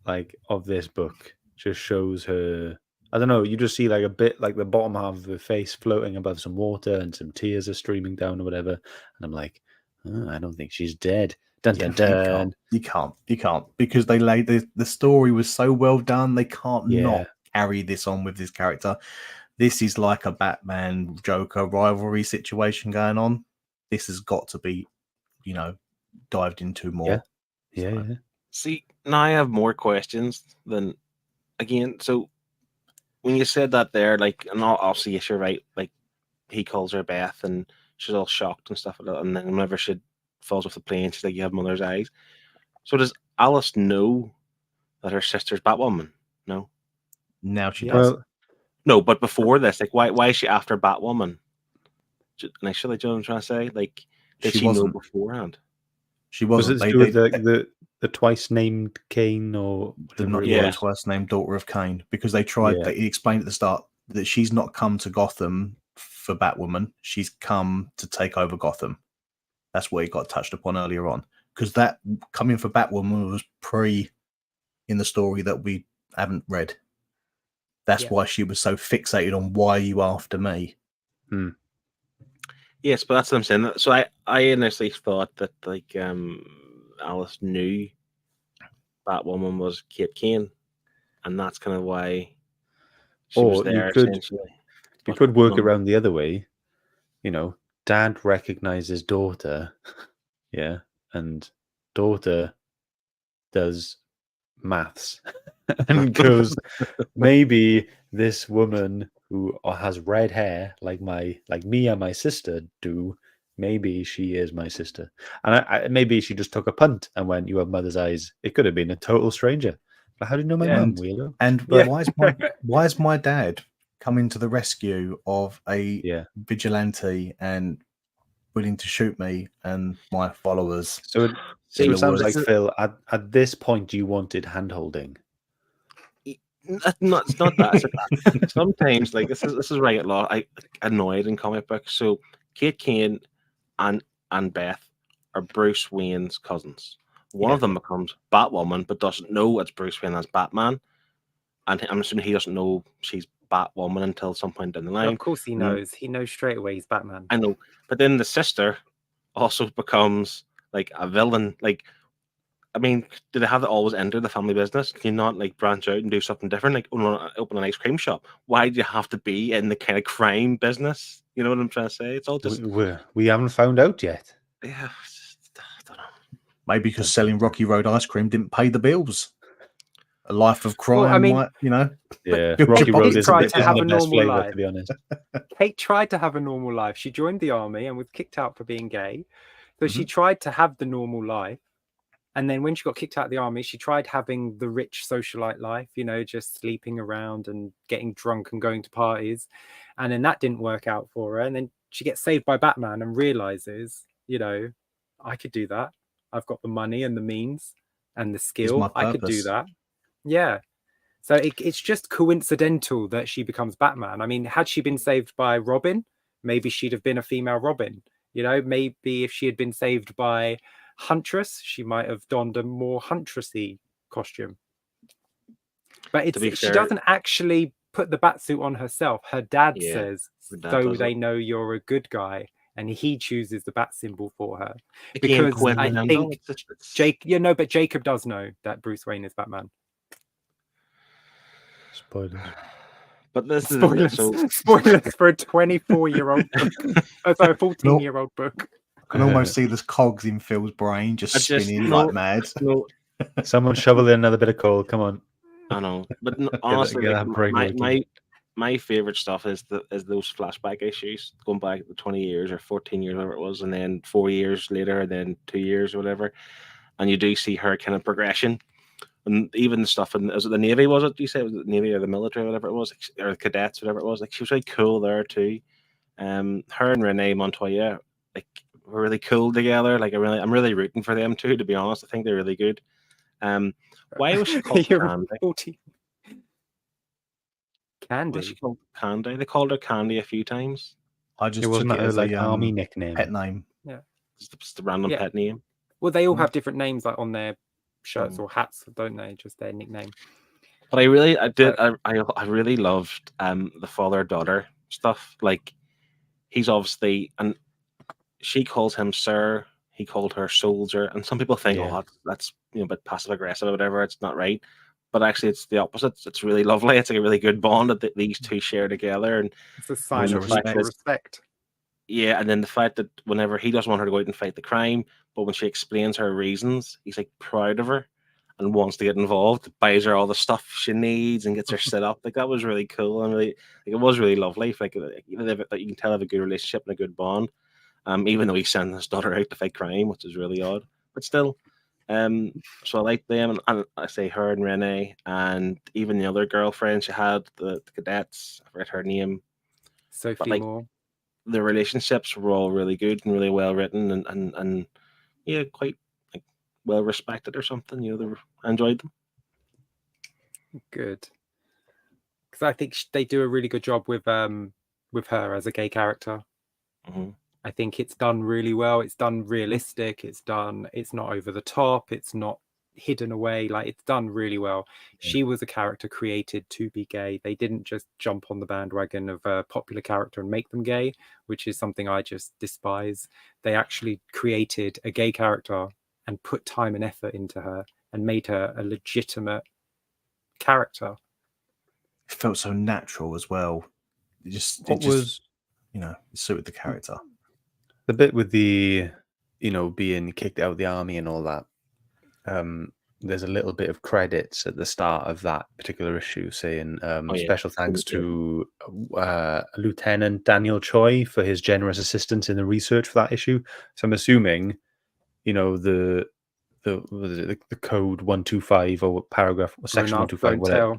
like of this book, just shows her. I don't know. You just see like a bit, like the bottom half of her face floating above some water, and some tears are streaming down or whatever. And I'm like, oh, I don't think she's dead. Dun dun dun. You can't because they laid the story was so well done. They can't not carry this on with this character. This is like a Batman Joker rivalry situation going on. This has got to be, dived into more. Yeah. See, now I have more questions than again. So when you said that there, like, and obviously, yes, you're right. Like, he calls her Beth, and she's all shocked and stuff like that. And then whenever she falls off the plane, she's like, "You have mother's eyes." So does Alice know that her sister's Batwoman? No. Now she does. Well, no, but before this, like, why is she after Batwoman? Initially, do you know what I'm trying to say? Like, did she know beforehand? She was wasn't. it to do with the twice named Cain or the not twice named daughter of Cain? Because they tried. Yeah. They explained at the start that she's not come to Gotham for Batwoman. She's come to take over Gotham. That's what it got touched upon earlier on. Because that coming for Batwoman was in the story that we haven't read. That's why she was so fixated on why are you after me. Yes, but that's what I'm saying. So I initially thought that like Alice knew Batwoman was Kate Kane, and that's kind of why she was there. You could work around the other way. Dad recognizes daughter, and daughter does maths and goes, maybe this woman who has red hair like me and my sister do, maybe she is my sister. And maybe she just took a punt and went, you have mother's eyes. It could have been a total stranger. But how do you know my mum, Wheeler? And why is my dad coming to the rescue of a vigilante and willing to shoot me and my followers? So it sounds like, Phil, at this point you wanted hand-holding. It's not that. Sometimes, like this is right a lot. I annoyed in comic books. So Kate Kane and Beth are Bruce Wayne's cousins. One of them becomes Batwoman, but doesn't know it's Bruce Wayne as Batman. And I'm assuming he doesn't know she's Batwoman until some point down the line. Well, of course he knows. He knows straight away he's Batman. I know. But then the sister also becomes like a villain. Like, I mean, do they have to always enter the family business? Can you not like branch out and do something different? Like open an ice cream shop? Why do you have to be in the kind of crime business? You know what I'm trying to say? It's all just we haven't found out yet. Yeah, I don't know. Maybe because selling Rocky Road ice cream didn't pay the bills. A life of crime, well, I mean, Rocky Road isn't the best flavor, to be honest. Kate tried to have a normal life. She joined the army and was kicked out for being gay. So she tried to have the normal life. And then when she got kicked out of the army, she tried having the rich socialite life, you know, just sleeping around and getting drunk and going to parties. And then that didn't work out for her. And then she gets saved by Batman and realizes, you know, I could do that. I've got the money and the means and the skill. my I could do purpose. that. Yeah. So it's just coincidental that she becomes Batman. I mean, had she been saved by Robin, maybe she'd have been a female Robin. You know, maybe if she had been saved by Huntress, she might have donned a more huntressy costume. But she doesn't actually put the batsuit on herself. Her dad says, so they know you're a good guy, and he chooses the bat symbol for her. Because I think but Jacob does know that Bruce Wayne is Batman. Spoilers. But this spoilers. Spoilers for a 24-year-old book. Oh, sorry, a 14-year-old book. I can almost see this cogs in Phil's brain just spinning like mad. Someone shovel in another bit of coal. Come on. I know, but honestly, my favorite stuff is those flashback issues going back to 20 years or 14 years, whatever it was, and then 4 years later, and then 2 years or whatever, and you do see her kind of progression, and even the stuff in the Navy, was it? You said it was the Navy or the military, whatever it was, or the cadets, whatever it was. Like she was really cool there too. Her and Renee Montoya, like, were really cool together. Like I'm really rooting for them too. To be honest, I think they're really good. Why was she called Candy? Candy. Was she called Candy? They called her Candy a few times. I just took it as like army nickname, pet name. Yeah, just a random pet name. Well, they all have different names, like on their shirts or hats, don't they? Just their nickname. But I really loved the father-daughter stuff. Like, he's obviously, and she calls him sir. He called her soldier, and some people think, oh, that's a bit passive aggressive or whatever. It's not right, but actually, it's the opposite. It's really lovely. It's like a really good bond that these two share together, and it's a sign of respect. Yeah, and then the fact that whenever he doesn't want her to go out and fight the crime, but when she explains her reasons, he's like proud of her and wants to get involved, buys her all the stuff she needs and gets her set up. Like, that was really cool, and really, like, it was really lovely. Like, you can tell they have a good relationship and a good bond. Even though he sent his daughter out to fight crime, which is really odd, but still. So I like them, and I say her and Renee, and even the other girlfriend she had, the cadets. I forget her name. Sophie Moore. The relationships were all really good and really well written, and yeah, quite like well respected or something. You know, I enjoyed them. Good, because I think they do a really good job with her as a gay character. Mm-hmm. I think it's done really well. It's done realistic. It's not over the top. It's not hidden away. Like, it's done really well. Yeah. She was a character created to be gay. They didn't just jump on the bandwagon of a popular character and make them gay, which is something I just despise. They actually created a gay character and put time and effort into her and made her a legitimate character. It felt so natural as well. It suited the character. The bit with the, being kicked out of the army and all that, there's a little bit of credits at the start of that particular issue saying special thanks to Lieutenant Daniel Choi for his generous assistance in the research for that issue. So I'm assuming, the code 125 or paragraph or section 125, whatever.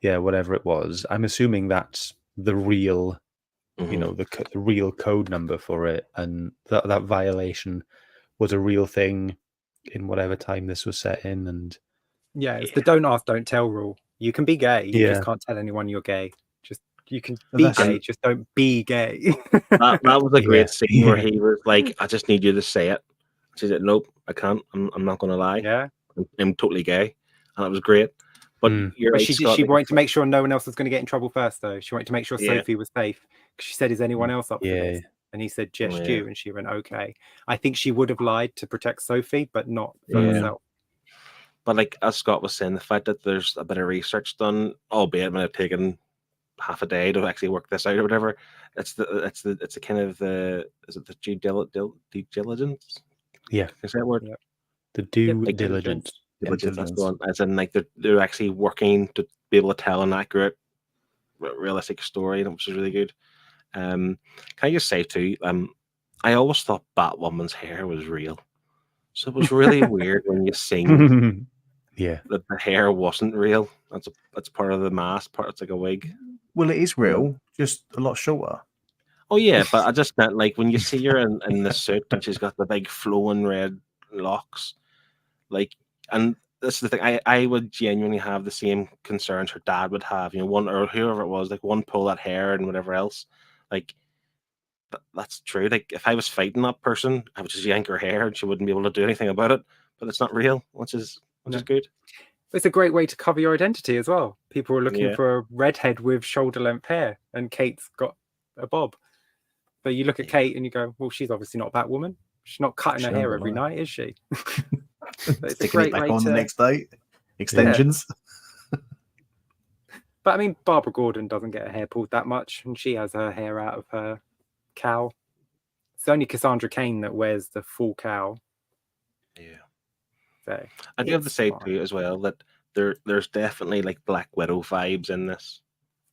Yeah, whatever it was. I'm assuming that's the real, the real code number for it, and that violation was a real thing in whatever time this was set in. And it's the don't ask, don't tell rule. You can be gay, you just can't tell anyone you're gay. You can be gay, just don't be gay. that was a great scene where he was like, I just need you to say it. She said, nope, I can't. I'm not going to lie. Yeah, I'm totally gay, and it was great. But you're right, she wanted to make sure no one else was going to get in trouble first, though. She wanted to make sure Sophie was safe. She said, "Is anyone else up for this?" And he said, "Just you." And she went, "Okay." I think she would have lied to protect Sophie, but not for herself. But like as Scott was saying, the fact that there's a bit of research done, albeit it might have taken half a day to actually work this out or whatever. It's a kind of is it the due diligence? Yeah, is that word? Yeah. The due diligence. That's the one. As in, like they're actually working to be able to tell an accurate, realistic story, which is really good. Can I just say too? I always thought Batwoman's hair was real. So it was really weird when you seen Yeah. that the hair wasn't real. That's part of the mask. It's like a wig. Well, it is real, just a lot shorter. Oh yeah, but I just meant like when you see her in the suit and she's got the big flowing red locks, like, and this is the thing. I would genuinely have the same concerns her dad would have. One or whoever it was, like one pull that hair and whatever else, like. That's true. Like if I was fighting that person, I would just yank her hair and she wouldn't be able to do anything about it. But it's not real, which is good. It's a great way to cover your identity as well. People are looking Yeah. for a redhead with shoulder length hair, and Kate's got a bob. But you look at Kate and you go, well, she's obviously not Batwoman. She's not cutting her hair every night, is she? It's a Sticking great it back way on to... the next day. Extensions. But I mean, Barbara Gordon doesn't get her hair pulled that much, and she has her hair out of her cowl. It's only Cassandra Cain that wears the full cowl. Yeah. So I do have to it's say fine. too as well that there's definitely like Black Widow vibes in this.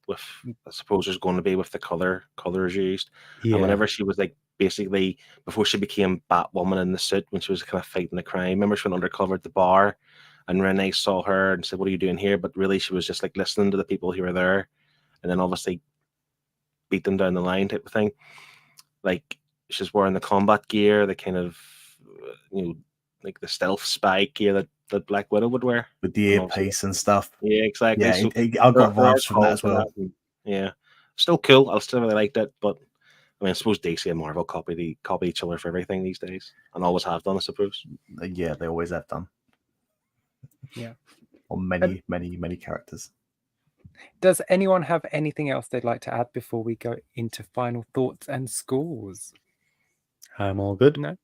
With I suppose there's going to be with the colors used. Yeah. And whenever she was like basically before she became Batwoman in the suit, when she was kind of fighting the crime. Remember she went undercover at the bar, and Renee saw her and said, "What are you doing here?" But really she was just like listening to the people who were there, and then obviously beat them down the line type of thing. Like she's wearing the combat gear, the kind of like the stealth spy gear that Black Widow would wear With the earpiece and stuff. Yeah, exactly. Yeah, So I got there are vibes from that as calls for well. and, yeah, still cool. I still really liked it, but I mean, I suppose DC and Marvel copy each other for everything these days, and always have done, I suppose. Yeah, they always have done. Yeah. On many characters. Does anyone have anything else they'd like to add before we go into final thoughts and scores? I'm all good. No?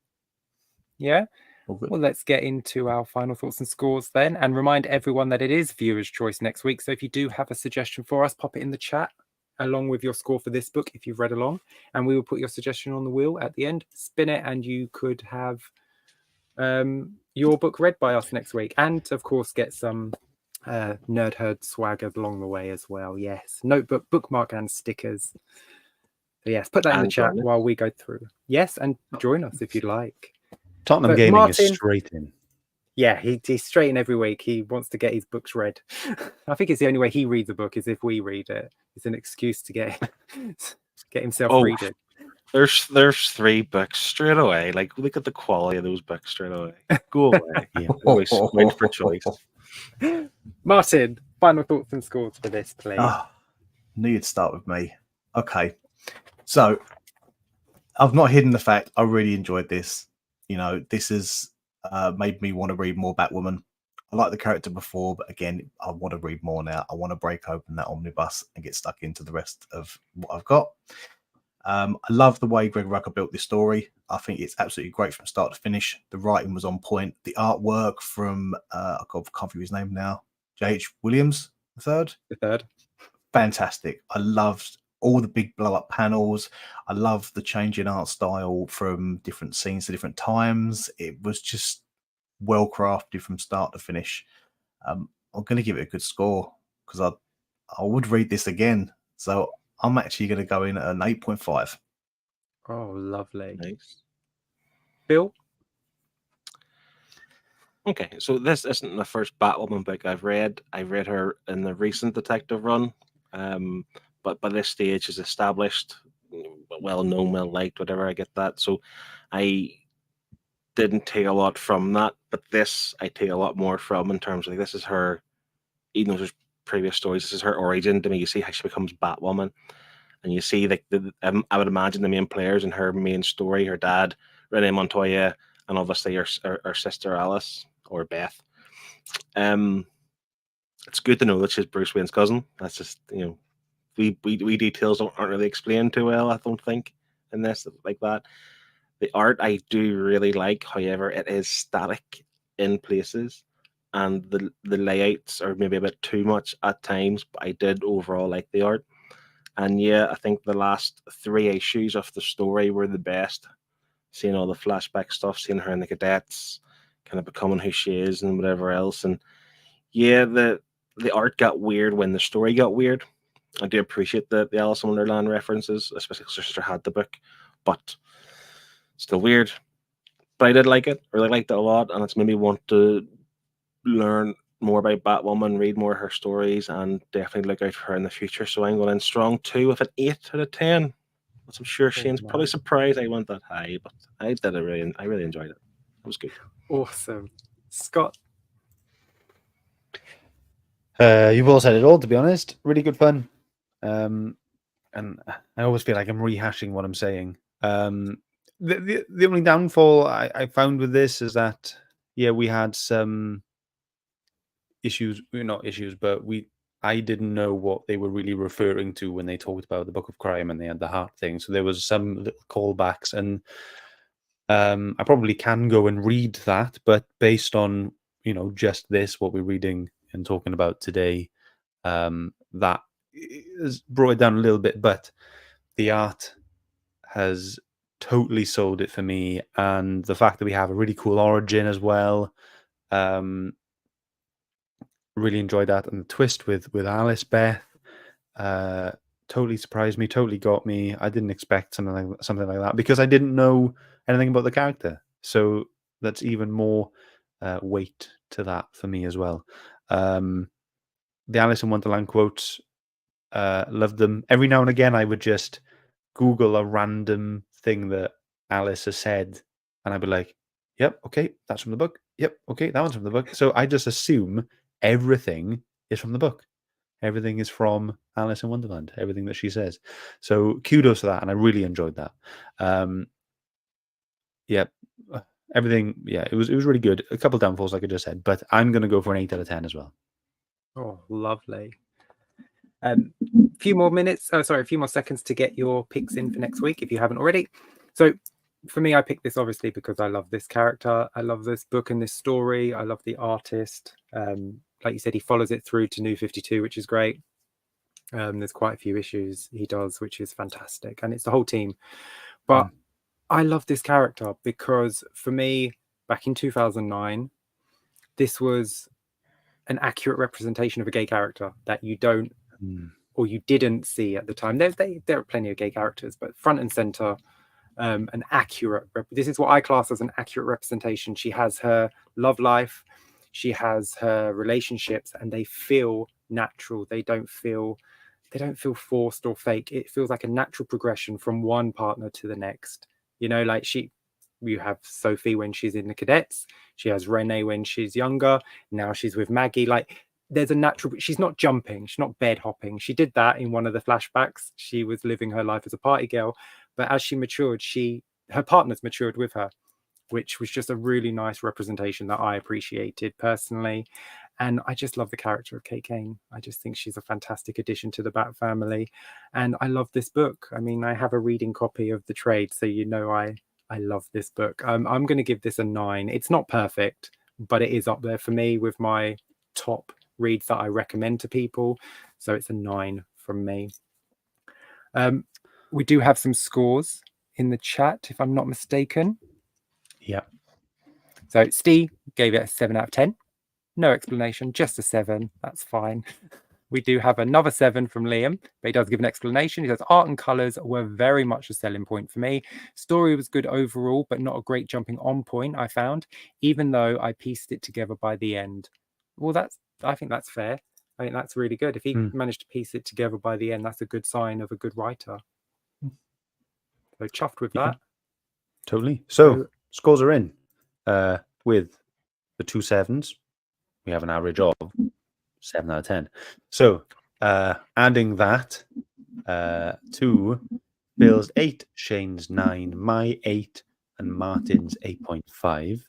Yeah? All good. Well, let's get into our final thoughts and scores then, and remind everyone that it is viewer's choice next week. So if you do have a suggestion for us, pop it in the chat along with your score for this book if you've read along, and we will put your suggestion on the wheel at the end, spin it, and you could have your book read by us next week, and of course get some Nerd Herd swagger along the way as well. Yes, notebook, bookmark, and stickers. So yes, put that in the chat while we go through. Yes, and join us if you'd like. Tottenham But Gaming Martin- is straight in. Yeah, he's straight in every week. He wants to get his books read. I think it's the only way he reads a book is if we read it. It's an excuse to get himself reading. There's 3 books straight away. Like look at the quality of those books straight away. Go away. Yeah. Always wait for choice. Martin, final thoughts and scores for this, please. Knew you'd start with me. Okay. So I've not hidden the fact I really enjoyed this. This has made me want to read more Batwoman. I like the character before, but again, I want to read more now. I want to break open that omnibus and get stuck into the rest of what I've got. I love the way Greg Rucka built this story. I think it's absolutely great from start to finish. The writing was on point. The artwork from, I can't think of his name now, J.H. Williams III. The third. Fantastic. I loved all the big blow-up panels. I love the change in art style from different scenes to different times. It was just well crafted from start to finish. I'm going to give it a good score because I would read this again. So I'm actually going to go in at an 8.5. Oh, lovely. Nice. Bill? Okay, so this isn't the first Batwoman book I've read. I read her in the recent detective run. But by this stage is established, well known, well liked, whatever. I get that. So I didn't take a lot from that, but this I take a lot more from in terms of like, this is her, even though there's previous stories, this is her origin. To me, you see how she becomes Batwoman, and you see like I would imagine the main players in her main story, her dad, Renee Montoya, and obviously her sister Alice or Beth. It's good to know that she's Bruce Wayne's cousin. That's just we details aren't really explained too well, I don't think, in this like that. The art I do really like, however, it is static in places, and the layouts are maybe a bit too much at times, but I did overall like the art. And yeah, I think the last 3 issues of the story were the best. Seeing all the flashback stuff, seeing her in the cadets, kind of becoming who she is and whatever else. And yeah, the art got weird when the story got weird. I do appreciate the Alice in Wonderland references, especially because her sister had the book, but still weird. But I did like it. I really liked it a lot, and it's made me want to learn more about Batwoman, read more of her stories, and definitely look out for her in the future. So I'm going in strong 2 with an 8 out of 10. Which I'm sure Shane's probably nice. surprised I went that high, but I really enjoyed it. It was good. Awesome. Scott. You've all said it all, to be honest. Really good fun. And I always feel like I'm rehashing what I'm saying. The only downfall I found with this is that, yeah, we had some issues, not issues, but I didn't know what they were really referring to when they talked about the Book of Crime and they had the heart thing. So there was some little callbacks, and I probably can go and read that, but based on, just this, what we're reading and talking about today, that has brought it down a little bit, but the art has totally sold it for me. And the fact that we have a really cool origin as well, really enjoyed that. And the twist with Alice Beth totally surprised me, totally got me. I didn't expect something like that because I didn't know anything about the character. So that's even more weight to that for me as well. The Alice in Wonderland quotes, loved them. Every now and again, I would just Google a random thing that Alice has said, and I'd be like, yep, okay, that's from the book. Yep, okay, that one's from the book. So I just assume everything is from the book. Everything is from Alice in Wonderland, everything that she says. So kudos to that, and I really enjoyed that. Everything, it was really good. A couple downfalls, like I just said, but I'm going to go for an 8 out of 10 as well. Oh, lovely. A few more seconds to get your picks in for next week if you haven't already. So for me, I picked this obviously because I love this character. I love this book and this story. I love the artist. Like you said, he follows it through to New 52, which is great. There's quite a few issues he does, which is fantastic. And it's the whole team. But I love this character because for me, back in 2009, this was an accurate representation of a gay character that you don't or you didn't see at the time. There are plenty of gay characters, but front and center, an accurate. This is what I class as an accurate representation. She has her love life, she has her relationships, and they feel natural. They don't feel forced or fake. It feels like a natural progression from one partner to the next. Like you have Sophie when she's in the cadets. She has Renee when she's younger. Now she's with Maggie. Like there's a natural, she's not jumping. She's not bed hopping. She did that in one of the flashbacks. She was living her life as a party girl. But as she matured, her partners matured with her, which was just a really nice representation that I appreciated personally. And I just love the character of Kate Kane. I just think she's a fantastic addition to the Batfamily. And I love this book. I mean, I have a reading copy of the trade, so I love this book. I'm going to give this a 9. It's not perfect, but it is up there for me with my top reads that I recommend to people. So it's a 9 from me. We do have some scores in the chat, if I'm not mistaken. Yeah. So Steve gave it a 7 out of 10. No explanation, just a 7. That's fine. We do have another 7 from Liam, but he does give an explanation. He says, art and colours were very much a selling point for me. Story was good overall, but not a great jumping on point, I found, even though I pieced it together by the end. Well, I think that's fair. I think that's really good. If he managed to piece it together by the end, that's a good sign of a good writer. So chuffed with that. Totally. So scores are in with the 2 7s. We have an average of 7 out of 10. So adding that to Bill's 8, Shane's 9, my 8, and Martin's 8.5.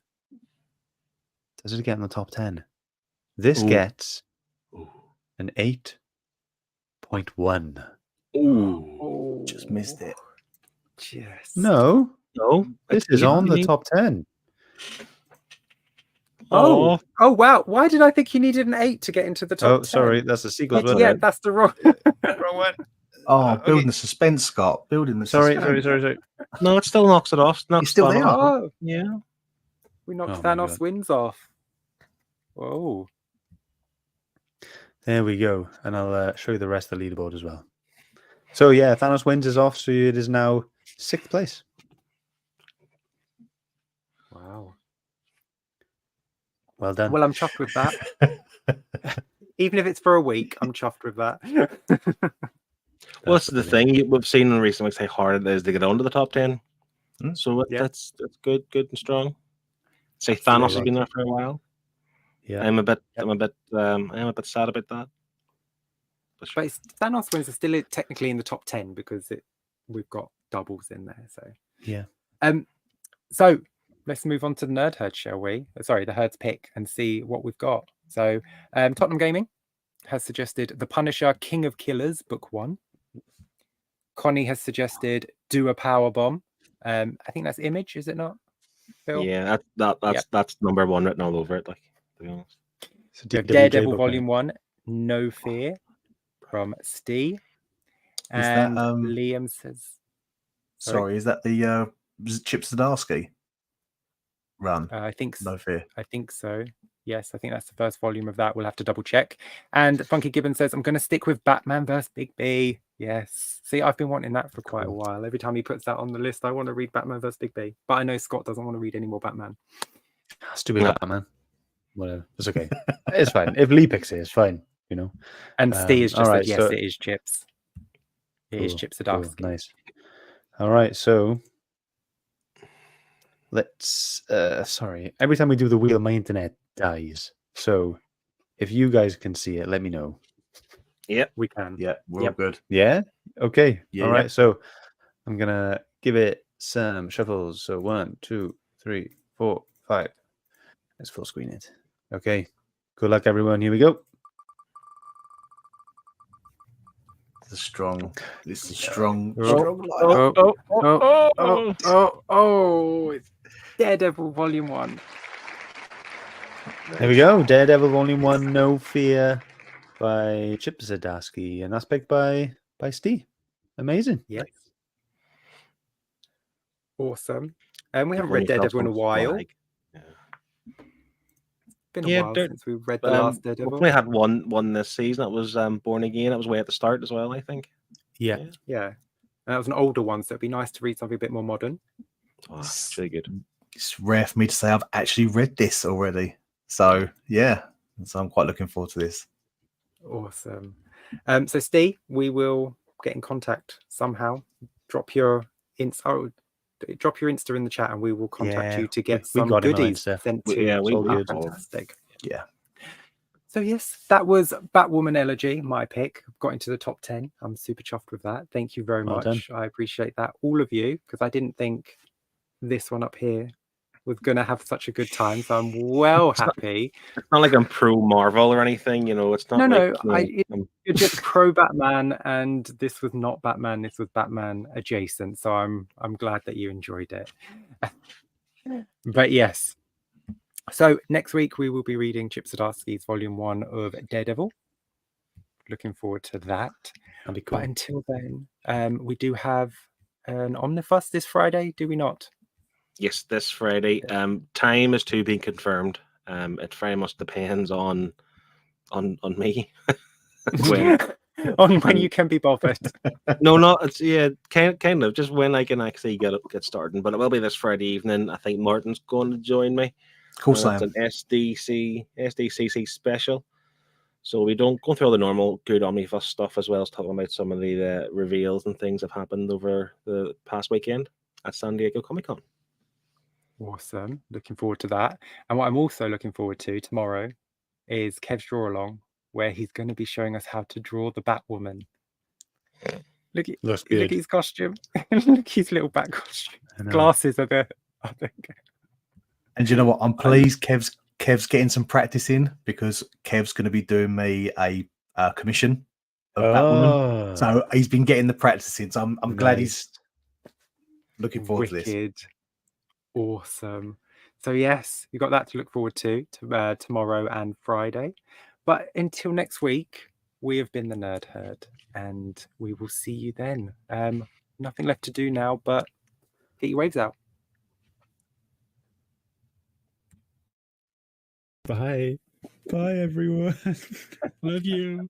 Does it get in the top 10? This gets an 8.1. Ooh, just missed it. Yes. No, this is on the top 10. Oh wow! Why did I think you needed an 8 to get into the top 10? Sorry, that's the sequel. Yeah, that's the wrong one. Oh, building the suspense, Scott. Building the suspense. Sorry. No, it still knocks it off. It's still there. Oh, yeah. We knocked Thanos' wins off. Whoa. There we go. And I'll show you the rest of the leaderboard as well. So yeah, Thanos wins is off, so it is now 6th place. Wow. Well done. Well, I'm chuffed with that. Even if it's for a week, I'm chuffed with that. Well, this is the brilliant. thing we've seen in recent weeks how hard it is to get onto the top 10. Mm. So Yeah. that's good and strong. Say Absolutely. Thanos has been there for a while. Yeah. I'm a bit sad about that. But sure. But Thanos wins are still technically in the top 10 because we've got doubles in there. So Yeah. So let's move on to the Nerd Herd, shall we? Sorry, the Herd's pick, and see what we've got. So Tottenham Gaming has suggested The Punisher, King of Killers, Book 1. Connie has suggested Do a Power Bomb. I think that's Image, is it not, Phil? Yeah, that's number one written all over it. Like, to be honest. So We have DWJ Daredevil book, Volume 1, No Fear, from Steve. Is that, And Liam says... Sorry, is that the Chip Zdarsky run? I think No Fear. I think so. Yes, I think that's the first volume of that. We'll have to double check. And Funky Gibbon says, I'm going to stick with Batman vs. Big B. Yes. See, I've been wanting that for quite a while. Every time he puts that on the list, I want to read Batman vs. Big B. But I know Scott doesn't want to read any more Batman. Stupid Batman. Whatever. It's okay. It's fine. If Lee picks it, it's fine. You know. And Steve has just all right, said, yes, so- it is Chips. It is Chip Zdarsky. Nice. All right, so let's sorry. Every time we do the wheel, my internet dies. So if you guys can see it, let me know. Yep. We can. Yeah, we're all good. Yeah? Okay. Yeah, All right. yeah. So I'm gonna give it some shuffles. So 1, 2, 3, 4, 5. Let's full screen it. Okay. Good luck, everyone. Here we go. This is strong. This is strong. Oh, Strong lineup. It's Daredevil Volume 1. There we go. Daredevil Volume 1, No Fear by Chip Zdarsky. And that's picked by Steve. Amazing. Yes. Awesome. And we haven't Really read Daredevil in a felt while. like- Been a Yeah, while there- since we read the last We've Daredevil. only had one this season. That was Born Again. That was way at the start as well, I think. Yeah. Yeah. And that was an older one, so it'd be nice to read something a bit more modern. Oh, it's really good. It's rare for me to say I've actually read this already. So yeah, so I'm quite looking forward to this. Awesome. So Steve, we will get in contact somehow. Drop your Insta in the chat, and we will contact Yeah, you to get we some got him on goodies Insta. sent to Yeah, you. we Oh, did. fantastic. Yeah. So yes, that was Batwoman Elegy, my pick. Got into the top 10. I'm super chuffed with that. Thank you very Well much. done. I appreciate that, all of you, because I didn't think this one up here was going to have such a good time. So I'm well happy. It's not like I'm pro Marvel or anything, you know. It's not. No, like, you know, you're just pro Batman, and this was not Batman. This was Batman adjacent. So I'm glad that you enjoyed it. But yes. So next week we will be reading Chip Zdarsky's Volume 1 of Daredevil. Looking forward to that. That'd be cool. But until then, we do have an Omnibus this Friday, do we not? Yes, this Friday. Time is to be confirmed. It very much depends on me. On when you can be bothered. No, not it's kind of just when I can actually get started. But it will be this Friday evening. I think Martin's going to join me. Of course I It's am. an SDCC special. So we don't go through all the normal good Omnibus stuff, as well as talking about some of the reveals and things that have happened over the past weekend at San Diego Comic-Con. Awesome. Looking forward to that. And what I'm also looking forward to tomorrow is Kev's Draw Along, where he's going to be showing us how to draw the Batwoman. Look Looks at good. his costume. Look at his little bat costume. I know. Glasses are the And you know what? I'm pleased Kev's getting some practice in, because Kev's going to be doing me a commission of Batwoman. Oh, So he's been getting the practice in. So I'm glad he's nice. looking forward to this. wicked. Awesome. So yes, you got that to look forward to tomorrow and Friday. But until next week, we have been the Nerd Herd, and we will see you then. Nothing left to do now, but get your waves out. Bye. Bye, everyone. Love you.